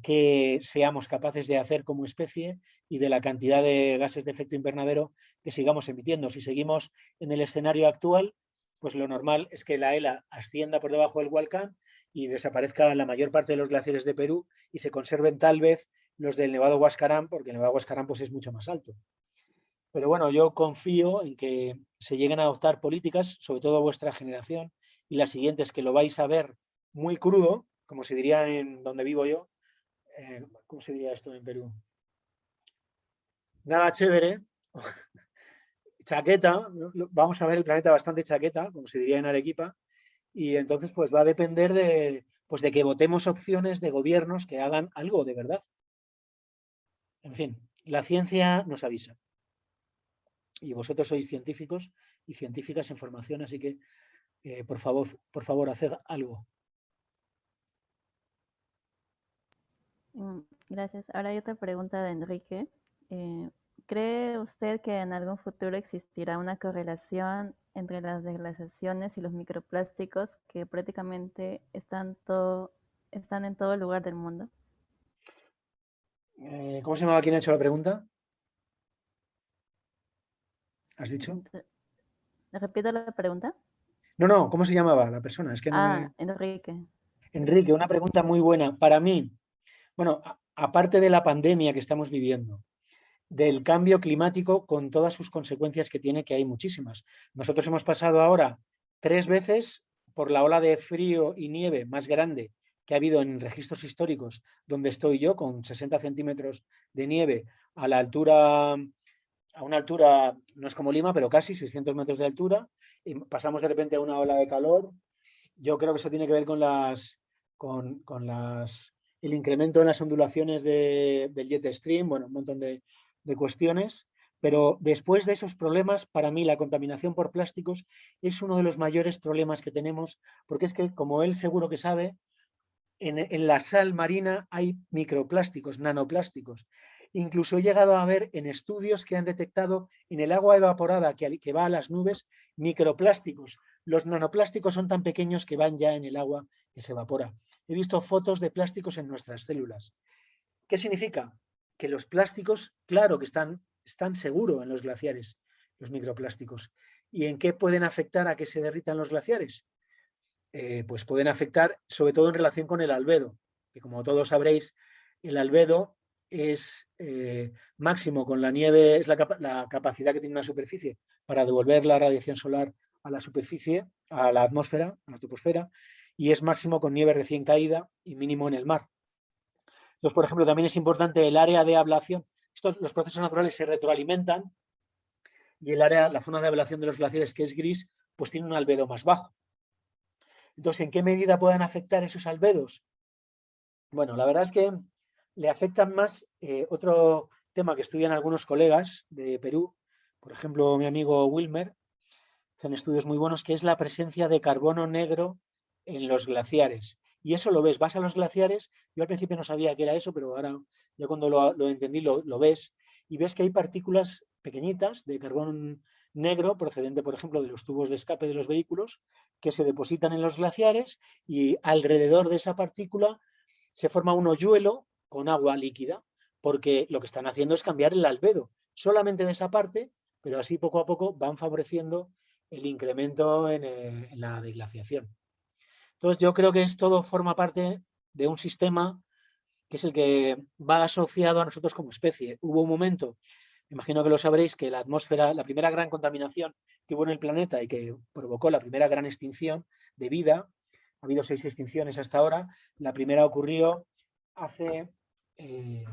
qué seamos capaces de hacer como especie y de la cantidad de gases de efecto invernadero que sigamos emitiendo. Si seguimos en el escenario actual, pues lo normal es que la ELA ascienda por debajo del volcán y desaparezca la mayor parte de los glaciares de Perú y se conserven tal vez los del Nevado Huascarán, porque el Nevado Huascarán pues, es mucho más alto. Pero bueno, yo confío en que se lleguen a adoptar políticas, sobre todo vuestra generación y las siguientes, que lo vais a ver muy crudo, como se diría en donde vivo yo. ¿Cómo se diría esto en Perú? Nada chévere. Chaqueta, vamos a ver el planeta bastante chaqueta, como se diría en Arequipa, y entonces pues va a depender pues de que votemos opciones de gobiernos que hagan algo de verdad. En fin, la ciencia nos avisa. Y vosotros sois científicos y científicas en formación, así que por favor, haced algo. Gracias. Ahora hay otra pregunta de Enrique. Eh, ¿Cree usted que en algún futuro existirá una correlación entre las desglaciaciones y los microplásticos que prácticamente están en todo lugar del mundo? ¿Cómo se llamaba quien ha hecho la pregunta? ¿Has dicho? ¿Le repito la pregunta? No, ¿cómo se llamaba la persona? Es que no me... Enrique. Enrique, una pregunta muy buena. Para mí, bueno, aparte de la pandemia que estamos viviendo, del cambio climático con todas sus consecuencias que tiene, que hay muchísimas. Nosotros hemos pasado ahora 3 veces por la ola de frío y nieve más grande que ha habido en registros históricos, donde estoy yo, con 60 centímetros de nieve a una altura, no es como Lima, pero casi 600 metros de altura, y pasamos de repente a una ola de calor. Yo creo que eso tiene que ver con el incremento en las ondulaciones del jet stream, bueno, un montón de cuestiones, pero después de esos problemas, para mí la contaminación por plásticos es uno de los mayores problemas que tenemos, porque es que, como él seguro que sabe, en la sal marina hay microplásticos, nanoplásticos, Incluso he llegado a ver en estudios que han detectado en el agua evaporada que va a las nubes microplásticos. Los nanoplásticos son tan pequeños que van ya en el agua que se evapora. He visto fotos de plásticos en nuestras células. ¿Qué significa? Que los plásticos, claro que están seguros en los glaciares, los microplásticos. ¿Y en qué pueden afectar a que se derritan los glaciares? Pues pueden afectar sobre todo en relación con el albedo, que como todos sabréis, el albedo es máximo con la nieve, es la capacidad que tiene una superficie para devolver la radiación solar a la superficie, a la atmósfera, a la troposfera, y es máximo con nieve recién caída y mínimo en el mar. Entonces, por ejemplo, también es importante el área de ablación. Los procesos naturales se retroalimentan y la zona de ablación de los glaciares, que es gris, pues tiene un albedo más bajo. Entonces, ¿en qué medida pueden afectar esos albedos? Bueno, la verdad es que le afectan más otro tema que estudian algunos colegas de Perú, por ejemplo, mi amigo Wilmer, hacen estudios muy buenos, que es la presencia de carbono negro en los glaciares. Y eso lo ves, vas a los glaciares, yo al principio no sabía qué era eso, pero ahora ya cuando lo entendí lo ves, y ves que hay partículas pequeñitas de carbono negro procedente, por ejemplo, de los tubos de escape de los vehículos, que se depositan en los glaciares y alrededor de esa partícula se forma un hoyuelo con agua líquida, porque lo que están haciendo es cambiar el albedo, solamente de esa parte, pero así poco a poco van favoreciendo el incremento en la deglaciación. Entonces, yo creo que todo forma parte de un sistema que es el que va asociado a nosotros como especie. Hubo un momento, imagino que lo sabréis, que la atmósfera, la primera gran contaminación que hubo en el planeta y que provocó la primera gran extinción de vida, ha habido 6 extinciones hasta ahora, la primera ocurrió hace, eh,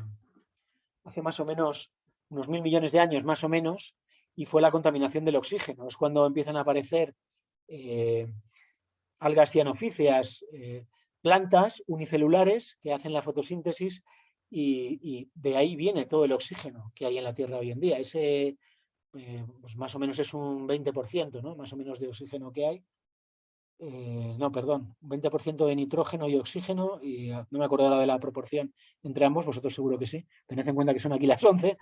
hace más o menos unos 1000 millones de años, más o menos, y fue la contaminación del oxígeno. Es cuando empiezan a aparecer eh, algas cianofíceas, plantas unicelulares que hacen la fotosíntesis y de ahí viene todo el oxígeno que hay en la Tierra hoy en día. Ese pues más o menos es un 20%, ¿no? Más o menos de oxígeno que hay. No, perdón, un 20% de nitrógeno y oxígeno, y no me acuerdo de la proporción entre ambos, vosotros seguro que sí, tened en cuenta que son aquí las 11,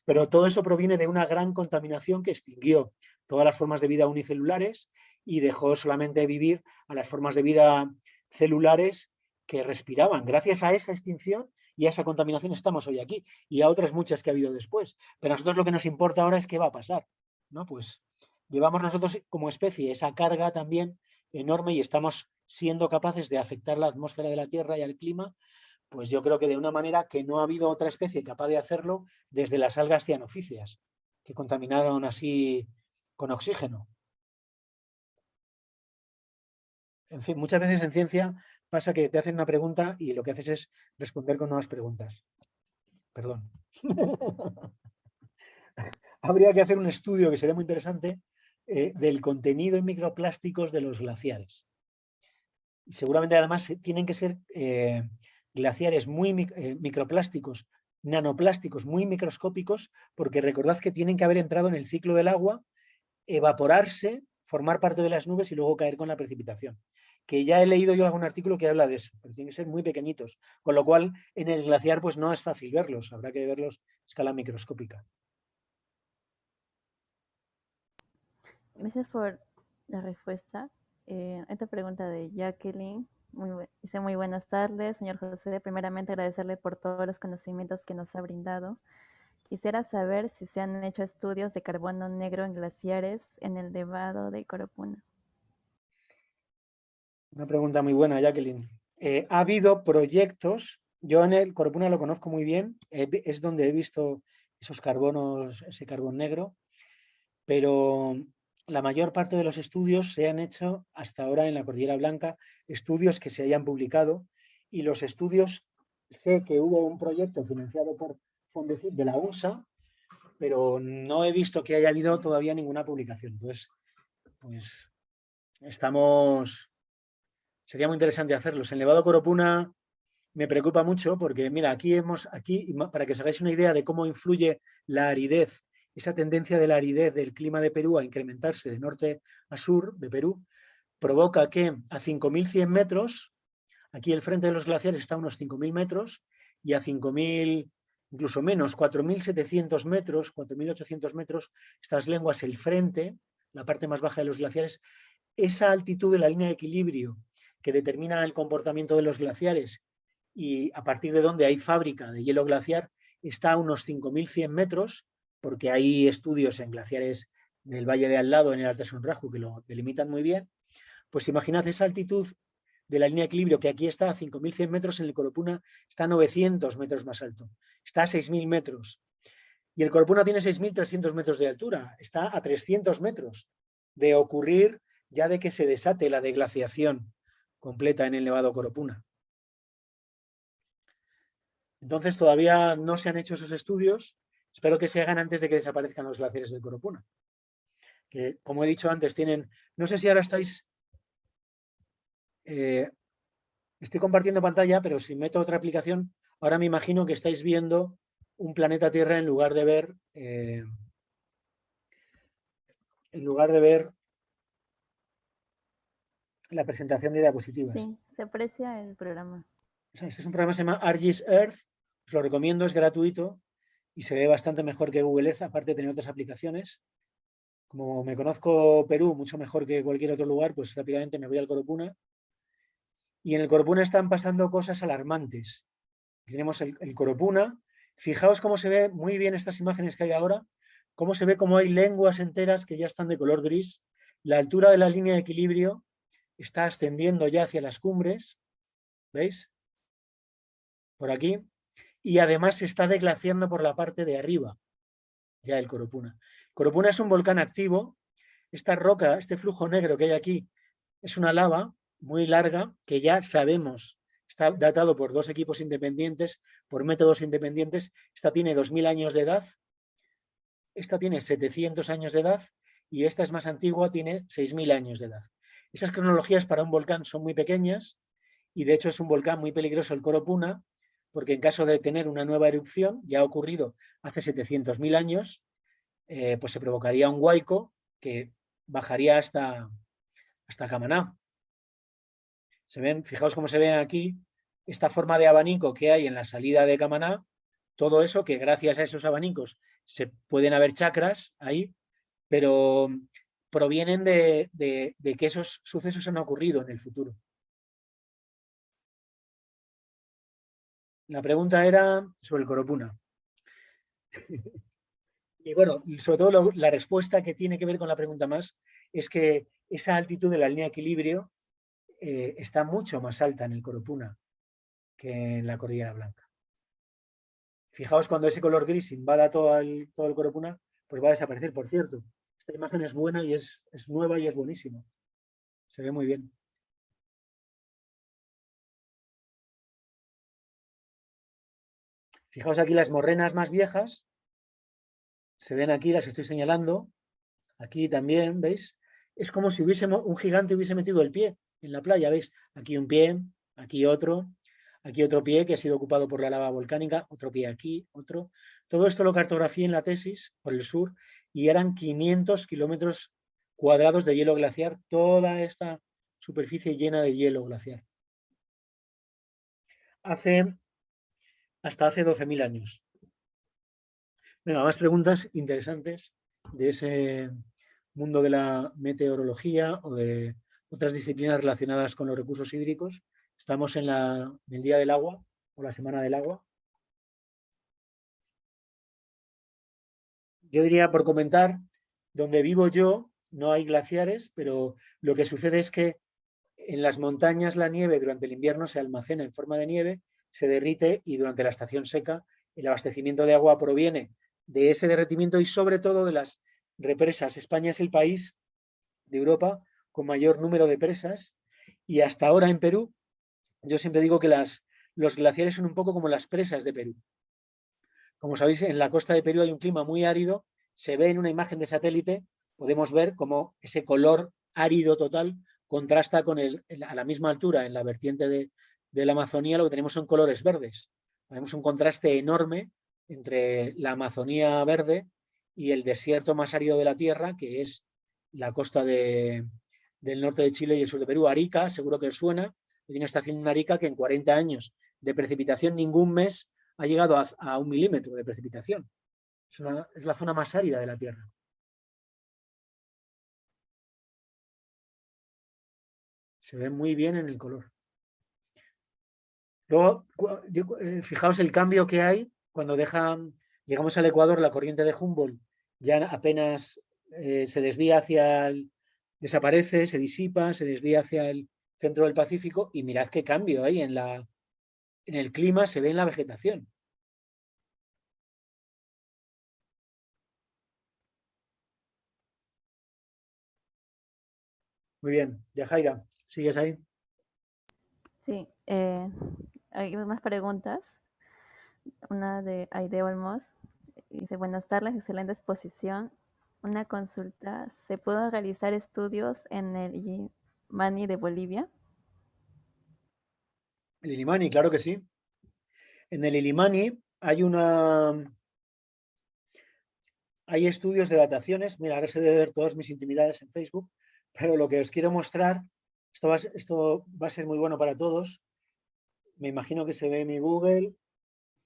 pero todo eso proviene de una gran contaminación que extinguió todas las formas de vida unicelulares y dejó solamente vivir a las formas de vida celulares que respiraban. Gracias a esa extinción y a esa contaminación estamos hoy aquí, y a otras muchas que ha habido después. Pero a nosotros lo que nos importa ahora es qué va a pasar, ¿no? Pues llevamos nosotros como especie esa carga también enorme y estamos siendo capaces de afectar la atmósfera de la Tierra y al clima, pues yo creo que de una manera que no ha habido otra especie capaz de hacerlo desde las algas cianofíceas, que contaminaron así con oxígeno. En fin, muchas veces en ciencia pasa que te hacen una pregunta y lo que haces es responder con nuevas preguntas. Perdón. Habría que hacer un estudio que sería muy interesante del contenido en microplásticos de los glaciares. Y seguramente además tienen que ser glaciares muy microplásticos, nanoplásticos muy microscópicos, porque recordad que tienen que haber entrado en el ciclo del agua, evaporarse, formar parte de las nubes y luego caer con la precipitación. Que ya he leído yo algún artículo que habla de eso, pero tienen que ser muy pequeñitos, con lo cual en el glaciar pues no es fácil verlos, habrá que verlos a escala microscópica. Gracias por la respuesta. Esta pregunta de Jacqueline dice muy buenas tardes, señor José. Primeramente agradecerle por todos los conocimientos que nos ha brindado. Quisiera saber si se han hecho estudios de carbono negro en glaciares en el Nevado de Coropuna. Una pregunta muy buena, Jacqueline. Ha habido proyectos, yo en el Coropuna lo conozco muy bien, es donde he visto esos carbonos, ese carbón negro, pero la mayor parte de los estudios se han hecho hasta ahora en la Cordillera Blanca, estudios que se hayan publicado, y los estudios, sé que hubo un proyecto financiado por Fondesit de la UNSA, pero no he visto que haya habido todavía ninguna publicación. Entonces, pues sería muy interesante hacerlos. En Nevado Coropuna me preocupa mucho porque, mira, para que os hagáis una idea de cómo influye la aridez, esa tendencia de la aridez del clima de Perú a incrementarse de norte a sur de Perú, provoca que a 5100 metros, aquí el frente de los glaciares está a unos 5000 metros, y a 5000 incluso menos, 4.700 metros, 4.800 metros, estas lenguas, el frente, la parte más baja de los glaciares, esa altitud de la línea de equilibrio que determina el comportamiento de los glaciares y a partir de donde hay fábrica de hielo glaciar, está a unos 5.100 metros, porque hay estudios en glaciares del valle de al lado, en el Artesonraju, que lo delimitan muy bien. Pues imaginad esa altitud de la línea de equilibrio, que aquí está a 5.100 metros, en el Coropuna está a 900 metros más alto, está a 6.000 metros. Y el Coropuna tiene 6.300 metros de altura, está a 300 metros de ocurrir ya de que se desate la deglaciación completa en el Nevado Coropuna. Entonces todavía no se han hecho esos estudios, espero que se hagan antes de que desaparezcan los glaciares del Coropuna. Que, como he dicho antes, tienen, no sé si ahora estáis, estoy compartiendo pantalla, pero si meto otra aplicación, ahora me imagino que estáis viendo un planeta Tierra en lugar de ver la presentación de diapositivas. Sí, se aprecia el programa. Este es un programa que se llama ArcGIS Earth, os lo recomiendo, es gratuito y se ve bastante mejor que Google Earth, aparte de tener otras aplicaciones. Como me conozco Perú mucho mejor que cualquier otro lugar, pues rápidamente me voy al Coropuna. Y en el Coropuna están pasando cosas alarmantes. Tenemos el Coropuna. Fijaos cómo se ve muy bien estas imágenes que hay ahora, cómo se ve cómo hay lenguas enteras que ya están de color gris. La altura de la línea de equilibrio está ascendiendo ya hacia las cumbres, ¿veis? Por aquí. Y además se está deglaciando por la parte de arriba, ya el Coropuna. Coropuna es un volcán activo. Esta roca, este flujo negro que hay aquí, es una lava muy larga que ya sabemos, está datado por dos equipos independientes, por métodos independientes. Esta tiene 2.000 años de edad, esta tiene 700 años de edad y esta es más antigua, tiene 6.000 años de edad. Esas cronologías para un volcán son muy pequeñas y de hecho es un volcán muy peligroso el Coropuna, porque en caso de tener una nueva erupción, ya ha ocurrido hace 700.000 años, pues se provocaría un huaico que bajaría hasta Camaná. Se ven, fijaos cómo se ven aquí, esta forma de abanico que hay en la salida de Camaná, todo eso que gracias a esos abanicos se pueden haber chakras ahí, pero provienen de que esos sucesos han ocurrido en el futuro. La pregunta era sobre el Coropuna. Y bueno, sobre todo la respuesta que tiene que ver con la pregunta más es que esa altitud de la línea de equilibrio está mucho más alta en el Coropuna que en la Cordillera Blanca. Fijaos cuando ese color gris invada todo el Coropuna, pues va a desaparecer. Por cierto, esta imagen es buena y es nueva y es buenísima. Se ve muy bien. Fijaos aquí las morrenas más viejas. Se ven aquí, las estoy señalando. Aquí también, ¿veis? Es como si un gigante hubiese metido el pie en la playa, ¿veis? Aquí un pie, aquí otro pie que ha sido ocupado por la lava volcánica, otro pie aquí, otro. Todo esto lo cartografié en la tesis por el sur y eran 500 kilómetros cuadrados de hielo glaciar, toda esta superficie llena de hielo glaciar. Hasta hace 12.000 años. Venga, más preguntas interesantes de ese mundo de la meteorología o de otras disciplinas relacionadas con los recursos hídricos. Estamos en el Día del Agua o la Semana del Agua. Yo diría, por comentar, donde vivo yo no hay glaciares, pero lo que sucede es que en las montañas la nieve durante el invierno se almacena en forma de nieve, se derrite y durante la estación seca el abastecimiento de agua proviene de ese derretimiento y sobre todo de las represas. España es el país de Europa con mayor número de presas y hasta ahora en Perú, yo siempre digo que los glaciares son un poco como las presas de Perú. Como sabéis, en la costa de Perú hay un clima muy árido, se ve en una imagen de satélite, podemos ver cómo ese color árido total contrasta con a la misma altura en la vertiente de la Amazonía, lo que tenemos son colores verdes. Tenemos un contraste enorme entre la Amazonía verde y el desierto más árido de la Tierra, que es la costa del norte de Chile y el sur de Perú. Arica, seguro que os suena, hay una estación en Arica que en 40 años de precipitación ningún mes ha llegado a 1 milímetro de precipitación. Es la zona más árida de la Tierra. Se ve muy bien en el color. Luego, fijaos el cambio que hay cuando llegamos al Ecuador, la corriente de Humboldt ya apenas se desvía desaparece, se disipa, se desvía hacia el centro del Pacífico y mirad qué cambio hay en el clima, se ve en la vegetación. Muy bien, Yajaira, ¿sigues ahí? Sí, hay más preguntas. Una de Aide Olmos. Dice, buenas tardes, excelente exposición. Una consulta, ¿se pueden realizar estudios en el Illimani de Bolivia? El Illimani, claro que sí. En el Illimani hay estudios de dataciones. Mira, ahora se debe ver todas mis intimidades en Facebook, pero lo que os quiero mostrar, esto va a ser muy bueno para todos. Me imagino que se ve en mi Google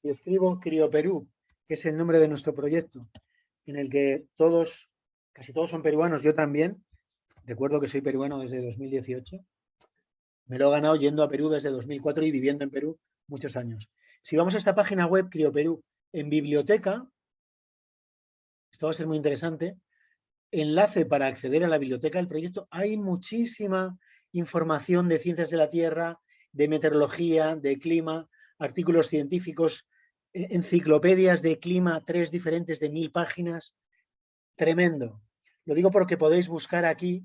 y escribo Crioperú, que es el nombre de nuestro proyecto, en el que casi todos son peruanos, yo también. Recuerdo que soy peruano desde 2018. Me lo he ganado yendo a Perú desde 2004 y viviendo en Perú muchos años. Si vamos a esta página web, Crioperú, en biblioteca, esto va a ser muy interesante, enlace para acceder a la biblioteca del proyecto, hay muchísima información de ciencias de la Tierra, de meteorología, de clima, artículos científicos, enciclopedias de clima, 3 diferentes de 1000 páginas. Tremendo. Lo digo porque podéis buscar aquí,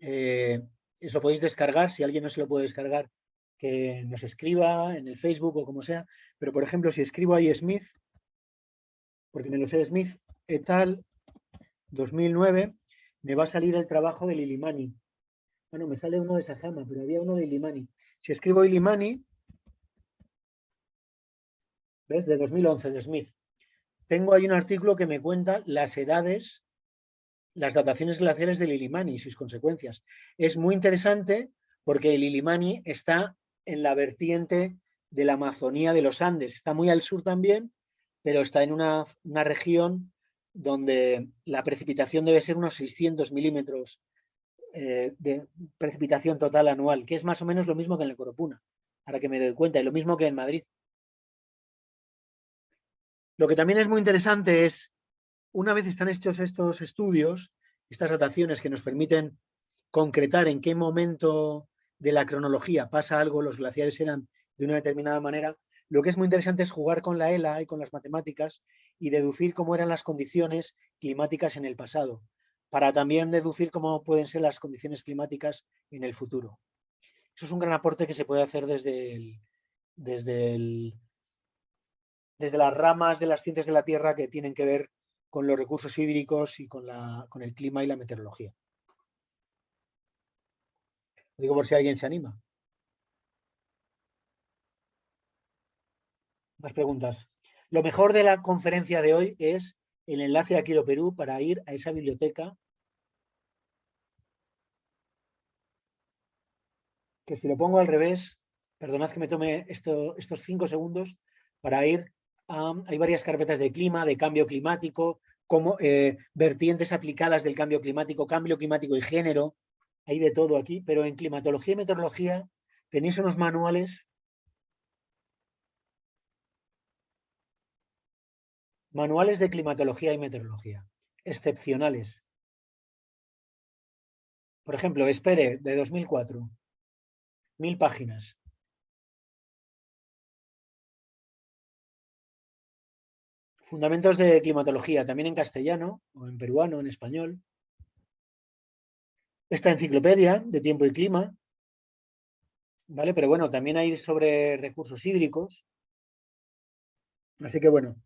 os lo podéis descargar, si alguien no se lo puede descargar, que nos escriba en el Facebook o como sea, pero por ejemplo, si escribo ahí Smith, porque me lo sé Smith, et al. 2009, me va a salir el trabajo del Illimani. Bueno, me sale uno de Sajama, pero había uno de Illimani. Si escribo Illimani, ¿ves? De 2011, de Smith. Tengo ahí un artículo que me cuenta las edades, las dataciones glaciales del Illimani y sus consecuencias. Es muy interesante porque el Illimani está en la vertiente de la Amazonía de los Andes. Está muy al sur también, pero está en una región donde la precipitación debe ser unos 600 milímetros de precipitación total anual, que es más o menos lo mismo que en el Coropuna, ahora que me doy cuenta, y lo mismo que en Madrid. Lo que también es muy interesante es, una vez están hechos estos estudios, estas dataciones que nos permiten concretar en qué momento de la cronología pasa algo, los glaciares eran de una determinada manera, lo que es muy interesante es jugar con la ELA y con las matemáticas y deducir cómo eran las condiciones climáticas en el pasado, para también deducir cómo pueden ser las condiciones climáticas en el futuro. Eso es un gran aporte que se puede hacer desde las ramas de las ciencias de la Tierra que tienen que ver con los recursos hídricos y con el clima y la meteorología. Lo digo por si alguien se anima. Más preguntas. Lo mejor de la conferencia de hoy es el enlace a Quiero Perú para ir a esa biblioteca, que si lo pongo al revés, perdonad que me tome estos 5 segundos para ir hay varias carpetas de clima, de cambio climático, como vertientes aplicadas del cambio climático y género, hay de todo aquí, pero en climatología y meteorología tenéis unos manuales de climatología y meteorología, excepcionales. Por ejemplo, Espere, de 2004, 1000 páginas. Fundamentos de climatología, también en castellano, o en peruano, en español. Esta enciclopedia de tiempo y clima, ¿vale? Pero bueno, también hay sobre recursos hídricos. Así que bueno,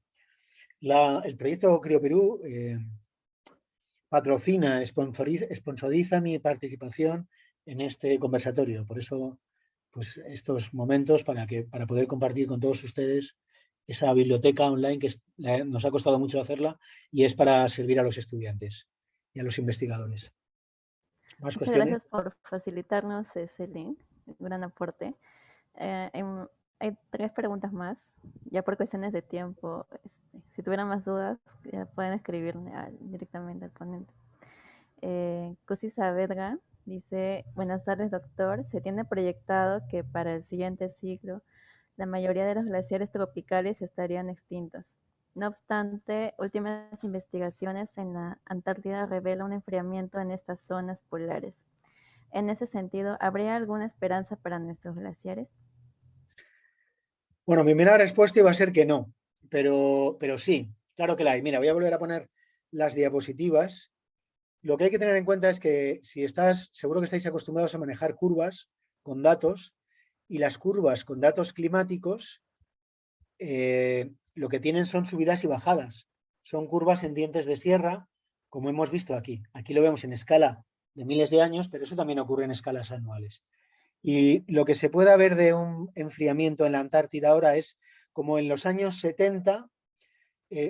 el proyecto CrioPerú patrocina, sponsoriza mi participación en este conversatorio. Por eso, pues estos momentos para poder compartir con todos ustedes esa biblioteca online que nos ha costado mucho hacerla y es para servir a los estudiantes y a los investigadores. ¿Más Muchas cuestiones? gracias por facilitarnos ese link, un gran aporte. Hay tres preguntas más, ya por cuestiones de tiempo. Si tuvieran más dudas, ya pueden escribirme directamente al ponente. Cusi Saavedra dice, buenas tardes doctor, se tiene proyectado que para el siguiente siglo la mayoría de los glaciares tropicales estarían extintos. No obstante, últimas investigaciones en la Antártida revelan un enfriamiento en estas zonas polares. En ese sentido, ¿habría alguna esperanza para nuestros glaciares? Bueno, mi primera respuesta iba a ser que no, pero sí, claro que la hay. Mira, voy a volver a poner las diapositivas. Lo que hay que tener en cuenta es que si estás, seguro que estáis acostumbrados a manejar curvas con datos, y las curvas con datos climáticos lo que tienen son subidas y bajadas. Son curvas en dientes de sierra, como hemos visto aquí. Aquí lo vemos en escala de miles de años, pero eso también ocurre en escalas anuales. Y lo que se puede ver de un enfriamiento en la Antártida ahora es como en los años 70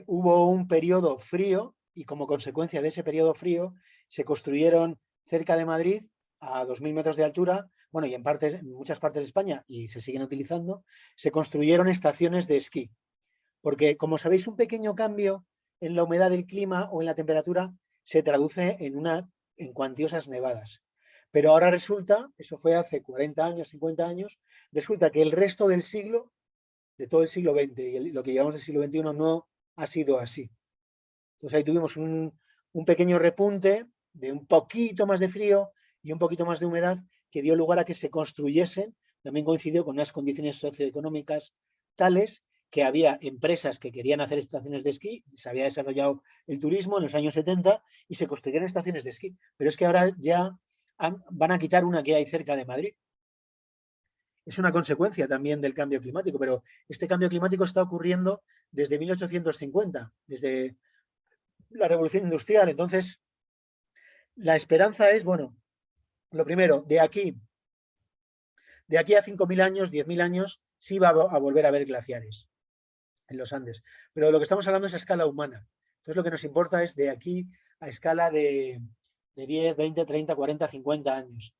hubo un periodo frío y como consecuencia de ese periodo frío se construyeron cerca de Madrid a 2.000 metros de altura, bueno, y en muchas partes de España, y se siguen utilizando, se construyeron estaciones de esquí. Porque, como sabéis, un pequeño cambio en la humedad del clima o en la temperatura se traduce en cuantiosas nevadas. Pero ahora resulta, eso fue hace 40 años, 50 años, resulta que el resto del siglo, de todo el siglo XX y lo que llevamos del siglo XXI no ha sido así. Entonces ahí tuvimos un pequeño repunte de un poquito más de frío y un poquito más de humedad que dio lugar a que se construyesen, también coincidió con unas condiciones socioeconómicas tales que había empresas que querían hacer estaciones de esquí, se había desarrollado el turismo en los años 70 y se construyeron estaciones de esquí. Pero es que ahora ya van a quitar una que hay cerca de Madrid. Es una consecuencia también del cambio climático, pero este cambio climático está ocurriendo desde 1850, desde la revolución industrial. Entonces, la esperanza es, bueno, lo primero, de aquí a 5.000 años, 10.000 años, sí va a volver a haber glaciares en los Andes. Pero lo que estamos hablando es a escala humana. Entonces, lo que nos importa es de aquí a escala de 10, 20, 30, 40, 50 años.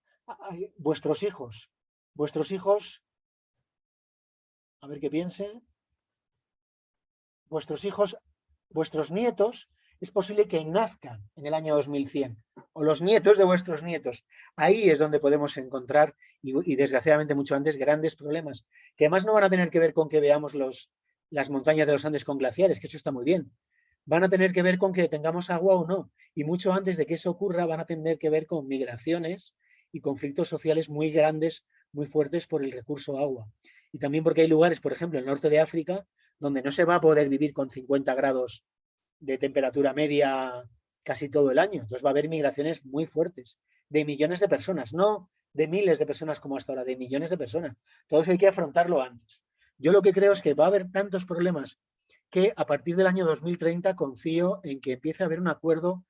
Vuestros hijos, a ver qué piensen, vuestros hijos, vuestros nietos, es posible que nazcan en el año 2100 o los nietos de vuestros nietos. Ahí es donde podemos encontrar, y desgraciadamente mucho antes, grandes problemas, que además no van a tener que ver con que veamos las montañas de los Andes con glaciares, que eso está muy bien. Van a tener que ver con que tengamos agua o no. Y mucho antes de que eso ocurra, van a tener que ver con migraciones y conflictos sociales muy grandes, muy fuertes por el recurso agua. Y también porque hay lugares, por ejemplo, en el norte de África, donde no se va a poder vivir con 50 grados de temperatura media casi todo el año. Entonces va a haber migraciones muy fuertes de millones de personas, no de miles de personas como hasta ahora, de millones de personas. Todo eso hay que afrontarlo antes. Yo lo que creo es que va a haber tantos problemas que a partir del año 2030 confío en que empiece a haber un acuerdo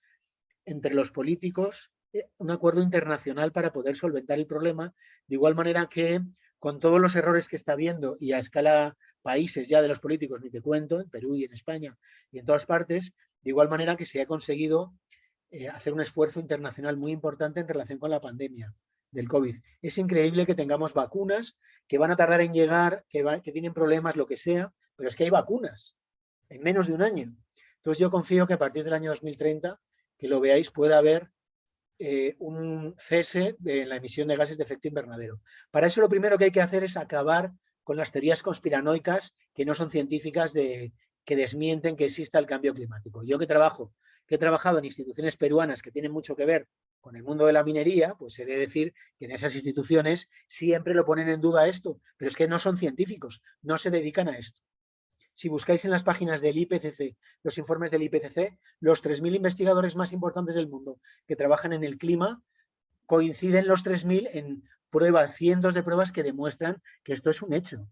entre los políticos, un acuerdo internacional para poder solventar el problema, de igual manera que con todos los errores que está habiendo y a escala países ya de los políticos, ni te cuento, en Perú y en España y en todas partes, de igual manera que se ha conseguido hacer un esfuerzo internacional muy importante en relación con la pandemia del COVID. Es increíble que tengamos vacunas que van a tardar en llegar, que tienen problemas, lo que sea, pero es que hay vacunas en menos de un año. Entonces yo confío que a partir del año 2030, que lo veáis, pueda haber un cese de la emisión de gases de efecto invernadero. Para eso lo primero que hay que hacer es acabar con las teorías conspiranoicas que no son científicas que desmienten que exista el cambio climático. Yo que he trabajado en instituciones peruanas que tienen mucho que ver con el mundo de la minería, pues he de decir que en esas instituciones siempre lo ponen en duda esto, pero es que no son científicos, no se dedican a esto. Si buscáis en las páginas del IPCC, los informes del IPCC, los 3.000 investigadores más importantes del mundo que trabajan en el clima, coinciden los 3.000 en pruebas, cientos de pruebas que demuestran que esto es un hecho.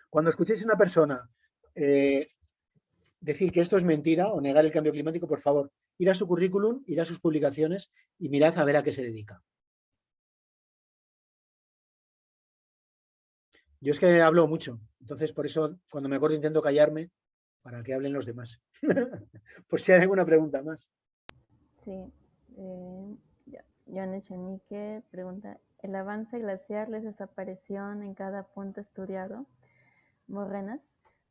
Cuando escuchéis a una persona decir que esto es mentira o negar el cambio climático, por favor, ir a su currículum, ir a sus publicaciones y mirad a ver a qué se dedica. Yo es que hablo mucho, entonces por eso cuando me acuerdo intento callarme para que hablen los demás. Pues si hay alguna pregunta más. Sí. Ya. Joan Echenique pregunta, ¿el avance glaciar, la desaparición en cada punto estudiado, morrenas,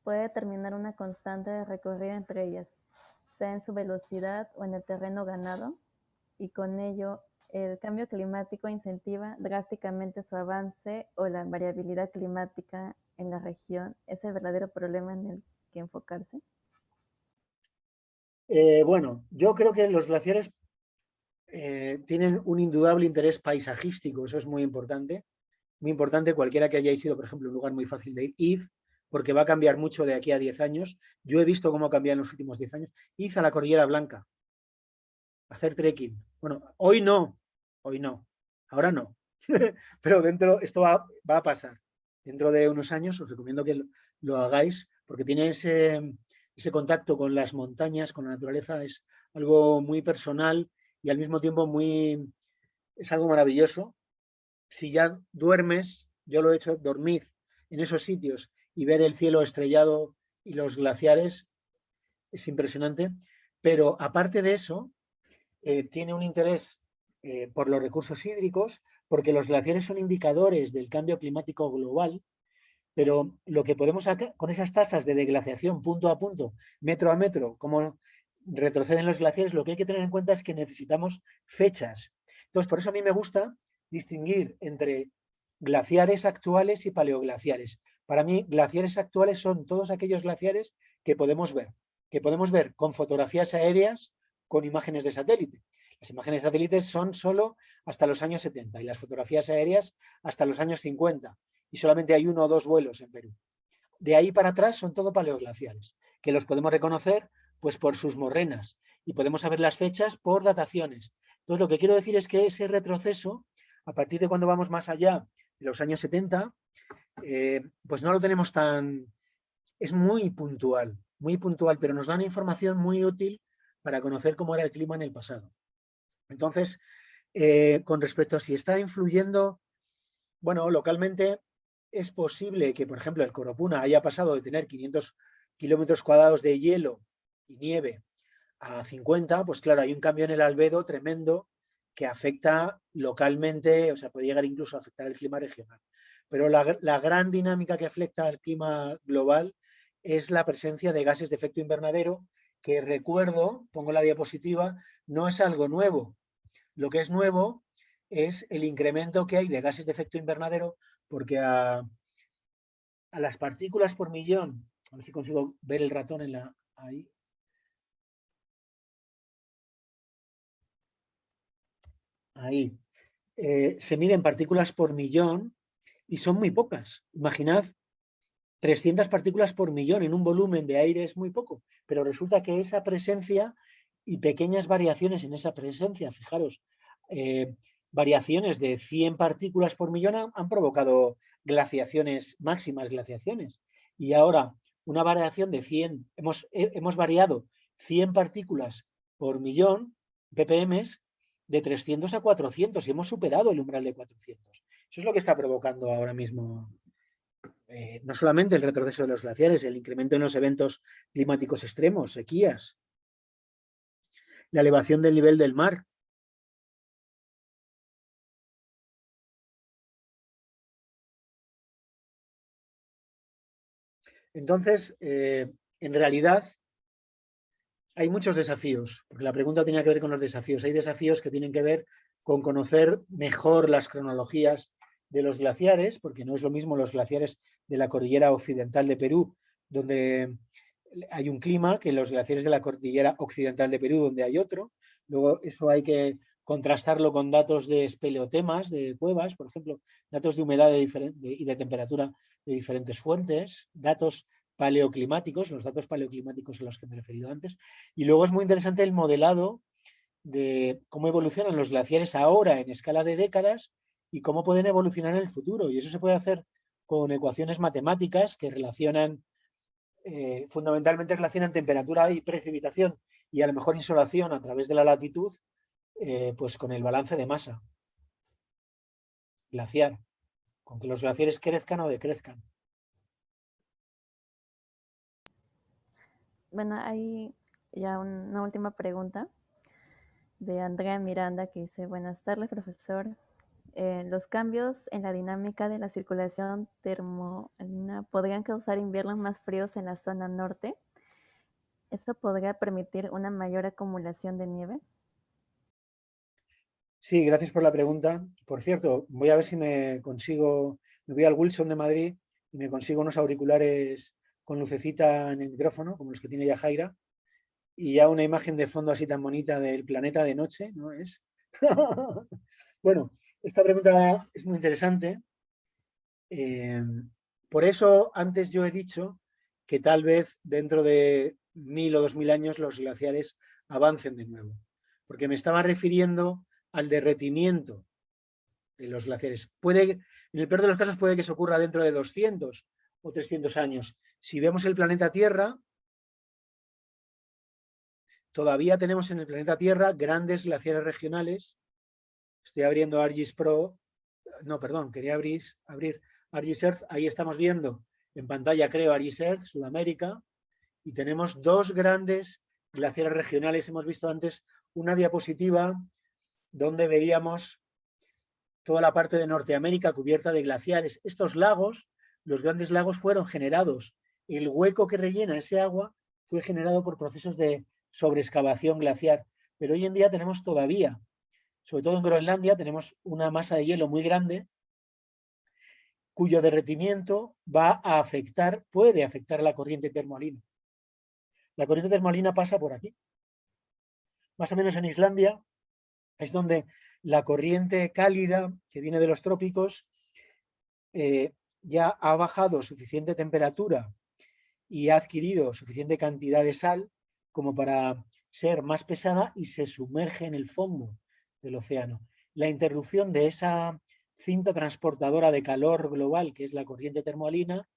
puede determinar una constante de recorrido entre ellas, sea en su velocidad o en el terreno ganado? Y con ello, ¿el cambio climático incentiva drásticamente su avance o la variabilidad climática en la región es el verdadero problema en el que enfocarse? Bueno, yo creo que los glaciares tienen un indudable interés paisajístico, eso es muy importante. Muy importante, cualquiera que hayáis ido, por ejemplo, un lugar muy fácil de ir, id, porque va a cambiar mucho de aquí a 10 años. Yo he visto cómo ha cambiado en los últimos 10 años. Id a la Cordillera Blanca, a hacer trekking. Bueno, hoy no, ahora no. Pero dentro, esto va a pasar. Dentro de unos años os recomiendo que lo hagáis, porque tiene ese contacto con las montañas, con la naturaleza, es algo muy personal y al mismo tiempo es algo maravilloso. Si ya duermes, yo lo he hecho, dormir en esos sitios y ver el cielo estrellado y los glaciares es impresionante. Pero aparte de eso, tiene un interés por los recursos hídricos, porque los glaciares son indicadores del cambio climático global, pero lo que podemos sacar con esas tasas de deglaciación punto a punto, metro a metro, como retroceden los glaciares, lo que hay que tener en cuenta es que necesitamos fechas. Entonces, por eso a mí me gusta distinguir entre glaciares actuales y paleoglaciares. Para mí, glaciares actuales son todos aquellos glaciares que podemos ver con fotografías aéreas, con imágenes de satélite. Las imágenes de satélites son solo hasta los años 70 y las fotografías aéreas hasta los años 50 y solamente hay 1 o 2 vuelos en Perú. De ahí para atrás son todo paleoglaciares, que los podemos reconocer pues por sus morrenas y podemos saber las fechas por dataciones. Entonces, lo que quiero decir es que ese retroceso, a partir de cuando vamos más allá de los años 70, pues no lo tenemos tan... Es muy puntual, pero nos da una información muy útil para conocer cómo era el clima en el pasado. Entonces, con respecto a si está influyendo, bueno, localmente es posible que, por ejemplo, el Coropuna haya pasado de tener 500 kilómetros cuadrados de hielo y nieve a 50, pues claro, hay un cambio en el albedo tremendo que afecta localmente, o sea, puede llegar incluso a afectar el clima regional. Pero la gran dinámica que afecta al clima global es la presencia de gases de efecto invernadero, que recuerdo, pongo la diapositiva, no es algo nuevo. Lo que es nuevo es el incremento que hay de gases de efecto invernadero, porque a las partículas por millón, a ver si consigo ver el ratón ahí. Ahí. Se miden partículas por millón y son muy pocas. Imaginad 300 partículas por millón en un volumen de aire es muy poco, pero resulta que esa presencia y pequeñas variaciones en esa presencia, fijaros, eh, variaciones de 100 partículas por millón han provocado glaciaciones, máximas glaciaciones. Y ahora, una variación de 100, hemos variado 100 partículas por millón, ppm, de 300 a 400 y hemos superado el umbral de 400. Eso es lo que está provocando ahora mismo no solamente el retroceso de los glaciares, el incremento en los eventos climáticos extremos, sequías, la elevación del nivel del mar. Entonces, en realidad, hay muchos desafíos, porque la pregunta tenía que ver con los desafíos. Hay desafíos que tienen que ver con conocer mejor las cronologías de los glaciares, porque no es lo mismo los glaciares de la cordillera occidental de Perú, donde hay un clima, que los glaciares de la cordillera occidental de Perú, donde hay otro. Luego, eso hay que contrastarlo con datos de espeleotemas, de cuevas, por ejemplo, datos de humedad y de temperatura de diferentes fuentes, datos paleoclimáticos, los datos paleoclimáticos a los que me he referido antes. Y luego es muy interesante el modelado de cómo evolucionan los glaciares ahora en escala de décadas y cómo pueden evolucionar en el futuro. Y eso se puede hacer con ecuaciones matemáticas que relacionan, fundamentalmente relacionan temperatura y precipitación y a lo mejor insolación a través de la latitud, pues con el balance de masa glaciar, con que los glaciares crezcan o decrezcan. Bueno, hay ya una última pregunta de Andrea Miranda, que dice, buenas tardes, profesor. Los cambios en la dinámica de la circulación termomarina podrían causar inviernos más fríos en la zona norte. ¿Eso podría permitir una mayor acumulación de nieve? Sí, gracias por la pregunta. Por cierto, voy a ver si me consigo, me voy al Wilson de Madrid y me consigo unos auriculares con lucecita en el micrófono, como los que tiene Yajaira, y ya una imagen de fondo así tan bonita del planeta de noche, ¿no es? Bueno, esta pregunta es muy interesante. Eh, por eso antes yo he dicho que tal vez dentro de 1000 o 2000 años los glaciares avancen de nuevo, porque me estaba refiriendo al derretimiento de los glaciares. En el peor de los casos puede que se ocurra dentro de 200 o 300 años. Si vemos el planeta Tierra, todavía tenemos en el planeta Tierra grandes glaciares regionales. Estoy abriendo ArcGIS Pro. No, perdón, quería abrir ArcGIS Earth. Ahí estamos viendo en pantalla, creo, ArcGIS Earth, Sudamérica. Y tenemos dos grandes glaciares regionales. Hemos visto antes una diapositiva donde veíamos toda la parte de Norteamérica cubierta de glaciares. Estos lagos, los grandes lagos, fueron generados. El hueco que rellena ese agua fue generado por procesos de sobreexcavación glaciar. Pero hoy en día tenemos todavía, sobre todo en Groenlandia, tenemos una masa de hielo muy grande cuyo derretimiento va a afectar, puede afectar a la corriente termoalina. La corriente termoalina pasa por aquí. Más o menos en Islandia es donde la corriente cálida que viene de los trópicos ya ha bajado suficiente temperatura y ha adquirido suficiente cantidad de sal como para ser más pesada y se sumerge en el fondo del océano. La interrupción de esa cinta transportadora de calor global, que es la corriente termoalina,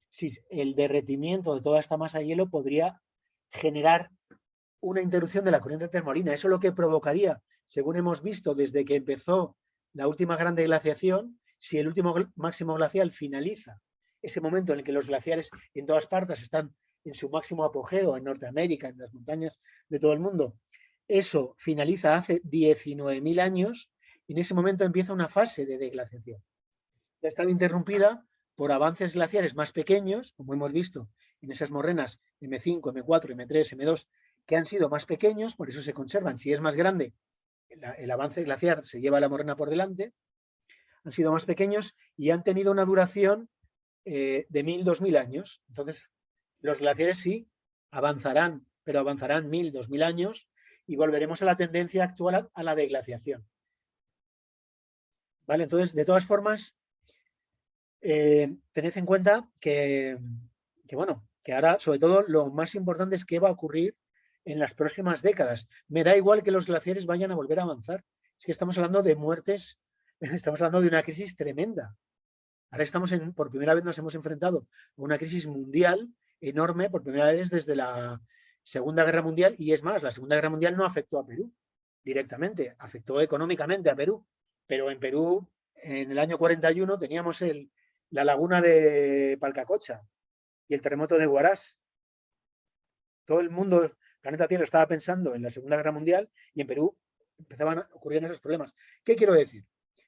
si el derretimiento de toda esta masa de hielo podría generar una interrupción de la corriente termoalina. Eso es lo que provocaría, según hemos visto desde que empezó la última grande glaciación, si el último máximo glacial finaliza, ese momento en el que los glaciares en todas partes están en su máximo apogeo, en Norteamérica, en las montañas de todo el mundo, eso finaliza hace 19.000 años y en ese momento empieza una fase de deglaciación. Ya estaba interrumpida por avances glaciares más pequeños, como hemos visto en esas morrenas M5, M4, M3, M2, que han sido más pequeños, por eso se conservan. Si es más grande, el avance glaciar se lleva la morrena por delante, han sido más pequeños y han tenido una duración de 1000, 2000 años. Entonces, los glaciares sí avanzarán, pero avanzarán 1000, 2000 años y volveremos a la tendencia actual a la deglaciación. ¿Vale? Entonces, de todas formas, tened en cuenta bueno, que ahora, sobre todo, lo más importante es qué va a ocurrir en las próximas décadas. Me da igual que los glaciares vayan a volver a avanzar. Es que estamos hablando de muertes, estamos hablando de una crisis tremenda. Ahora por primera vez nos hemos enfrentado a una crisis mundial enorme, por primera vez desde la Segunda Guerra Mundial, y es más, la Segunda Guerra Mundial no afectó a Perú directamente, afectó económicamente a Perú, pero en Perú, en el año 41, teníamos la laguna de Palcacocha y el terremoto de Huaraz. Todo el mundo, el planeta Tierra, estaba pensando en la Segunda Guerra Mundial y en Perú empezaban a ocurrir esos problemas. ¿Qué quiero decir?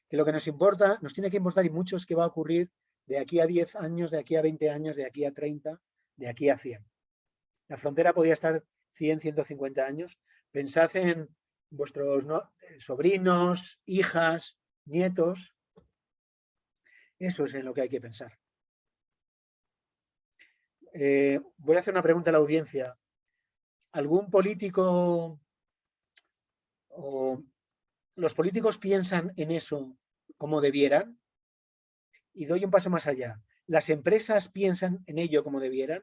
Que lo que nos importa, nos tiene que importar y mucho es qué va a ocurrir de aquí a 10 años, de aquí a 20 años, de aquí a 30, de aquí a 100. La frontera podría estar 100, 150 años. Pensad en vuestros sobrinos, hijas, nietos. Eso es en lo que hay que pensar. Voy a hacer una pregunta a la audiencia. ¿Algún político o los políticos piensan en eso como debieran? Y doy un paso más allá. ¿Las empresas piensan en ello como debieran?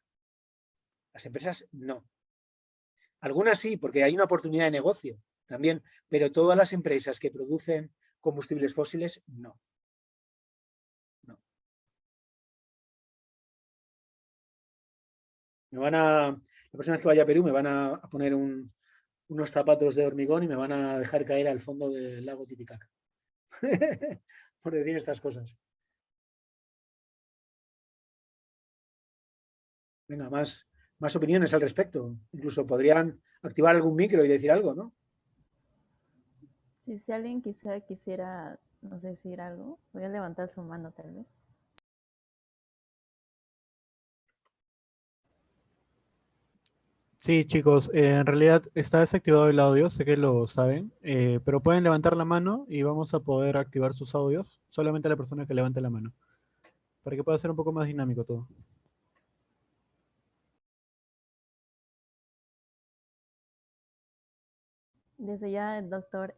Las empresas no. Algunas sí, porque hay una oportunidad de negocio también, pero todas las empresas que producen combustibles fósiles, no. No. La próxima vez que vaya a Perú me van a poner unos zapatos de hormigón y me van a dejar caer al fondo del lago Titicaca. Por decir estas cosas. Venga, más opiniones al respecto. Incluso podrían activar algún micro y decir algo, ¿no? Si alguien quizá quisiera, no sé, decir algo, voy a levantar su mano tal vez. Sí, chicos, en realidad está desactivado el audio, sé que lo saben, pero pueden levantar la mano y vamos a poder activar sus audios, solamente la persona que levante la mano, para que pueda ser un poco más dinámico todo. Desde ya, doctor,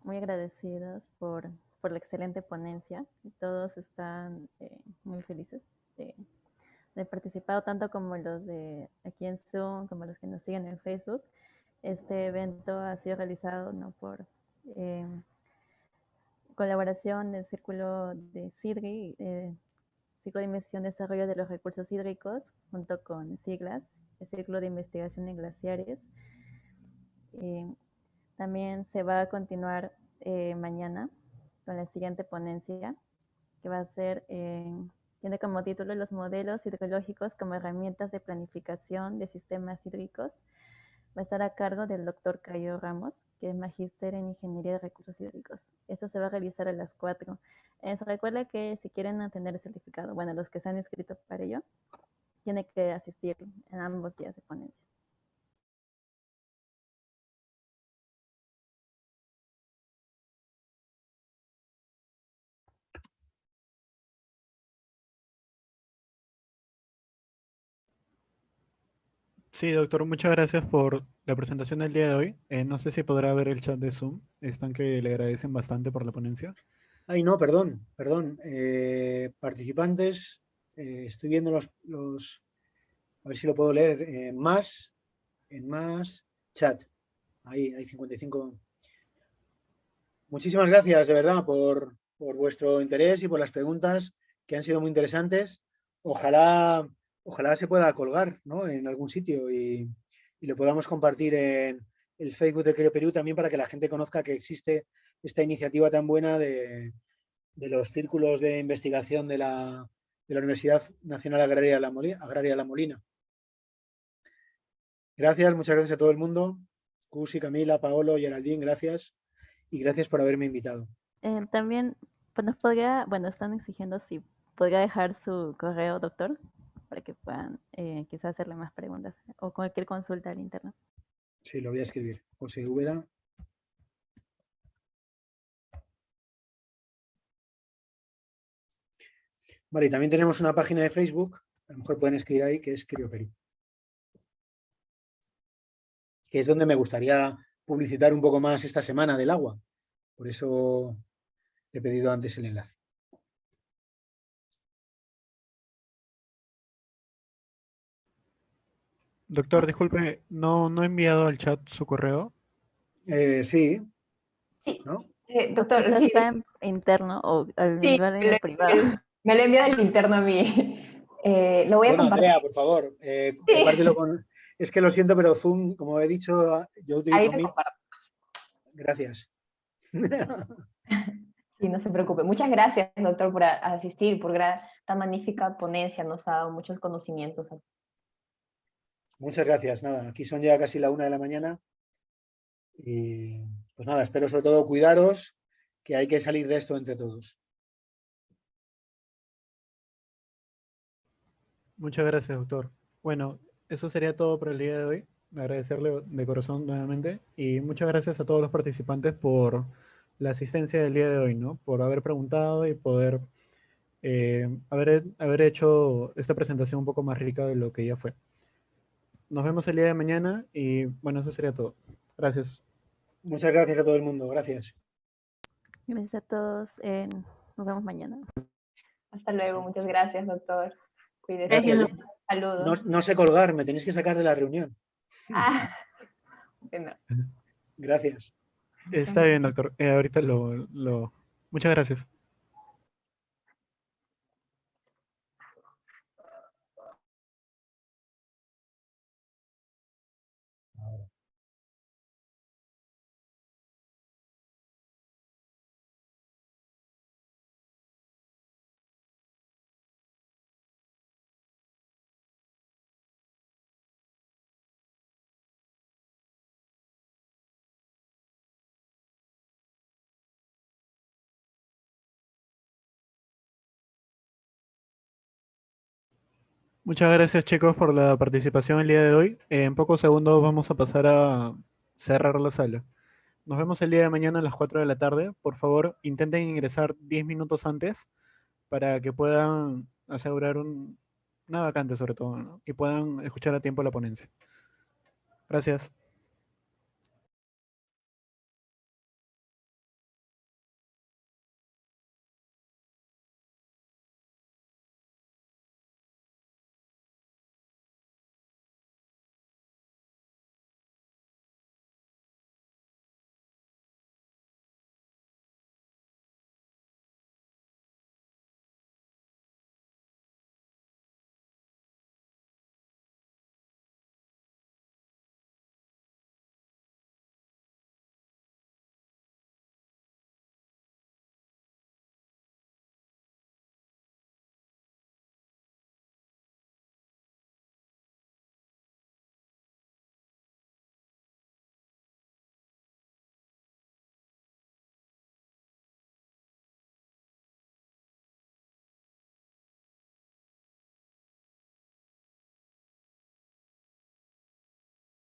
muy agradecidos por la excelente ponencia. Todos están muy felices de, de participar, tanto como los de aquí en Zoom, como los que nos siguen en Facebook. Este evento ha sido realizado, ¿no?, por eh, colaboración del Círculo de CIDRI, Ciclo de Investigación y Desarrollo de los Recursos Hídricos, junto con siglas, el Círculo de Investigación en Glaciares. Eh, También se va a continuar mañana con la siguiente ponencia, que va a ser, tiene como título Los modelos hidrológicos como herramientas de planificación de sistemas hídricos. Va a estar a cargo del doctor Cayo Ramos, que es magíster en Ingeniería de Recursos Hídricos. Esto se va a realizar a las 4. Se recuerda que si quieren obtener el certificado, bueno, los que se han inscrito para ello, tienen que asistir en ambos días de ponencia. Sí, doctor, muchas gracias por la presentación del día de hoy. No sé si podrá ver el chat de Zoom, están que le agradecen bastante por la ponencia. Ay, no, perdón, perdón. Participantes, estoy viendo a ver si lo puedo leer, en más chat. Ahí hay 55. Muchísimas gracias, de verdad, por vuestro interés y por las preguntas que han sido muy interesantes. Ojalá, ojalá se pueda colgar, ¿no?, en algún sitio y lo podamos compartir en el Facebook de Creo Perú también para que la gente conozca que existe esta iniciativa tan buena de los círculos de investigación de la Universidad Nacional Agraria La Molina. Gracias, muchas gracias a todo el mundo. Cusi, Camila, Paolo, Geraldine, gracias. Y gracias por haberme invitado. También pues nos podría, bueno, están exigiendo si podría dejar su correo, doctor, para que puedan quizás hacerle más preguntas o cualquier consulta al interno. Sí, lo voy a escribir. José Úbeda. Vale, y también tenemos una página de Facebook, a lo mejor pueden escribir ahí, que es Creo Perú, que es donde me gustaría publicitar un poco más esta semana del agua. Por eso he pedido antes el enlace. Doctor, disculpe, no he enviado al chat su correo. Sí, Sí, ¿no? O doctor, quizás sí, está en interno o al sí, igual en el privado. me lo envió del interno a mí. Lo voy a Bueno, compartir. Andrea, por favor, Sí, compártelo con... Es que lo siento, pero Zoom, como he dicho, yo ahí utilizo lo Meet. comparto. Gracias. Sí, no se preocupe. Muchas gracias, doctor, por asistir, por tan magnífica ponencia. Nos ha dado muchos conocimientos. Muchas gracias. Nada, aquí son ya casi la 1 de la mañana. Y pues nada, espero sobre todo cuidaros, que hay que salir de esto entre todos. Muchas gracias, doctor. Bueno, eso sería todo por el día de hoy. Agradecerle de corazón nuevamente y muchas gracias a todos los participantes por la asistencia del día de hoy, ¿no? Por haber preguntado y poder haber hecho esta presentación un poco más rica de lo que ya fue. Nos vemos el día de mañana y bueno, eso sería todo. Gracias. Muchas gracias a todo el mundo. Gracias. Gracias a todos. Nos vemos mañana. Hasta luego. Sí, Muchas sí. gracias, doctor. Gracias. Cuídese. No, Saludos. no sé colgar, me tenéis que sacar de la reunión. Ah, bueno. Gracias. Está bien, doctor. Ahorita Muchas gracias. Muchas gracias chicos por la participación el día de hoy. En pocos segundos vamos a pasar a cerrar la sala. Nos vemos el día de mañana a las 4 de la tarde. Por favor, intenten ingresar 10 minutos antes para que puedan asegurar una vacante sobre todo, ¿no? Y puedan escuchar a tiempo la ponencia. Gracias.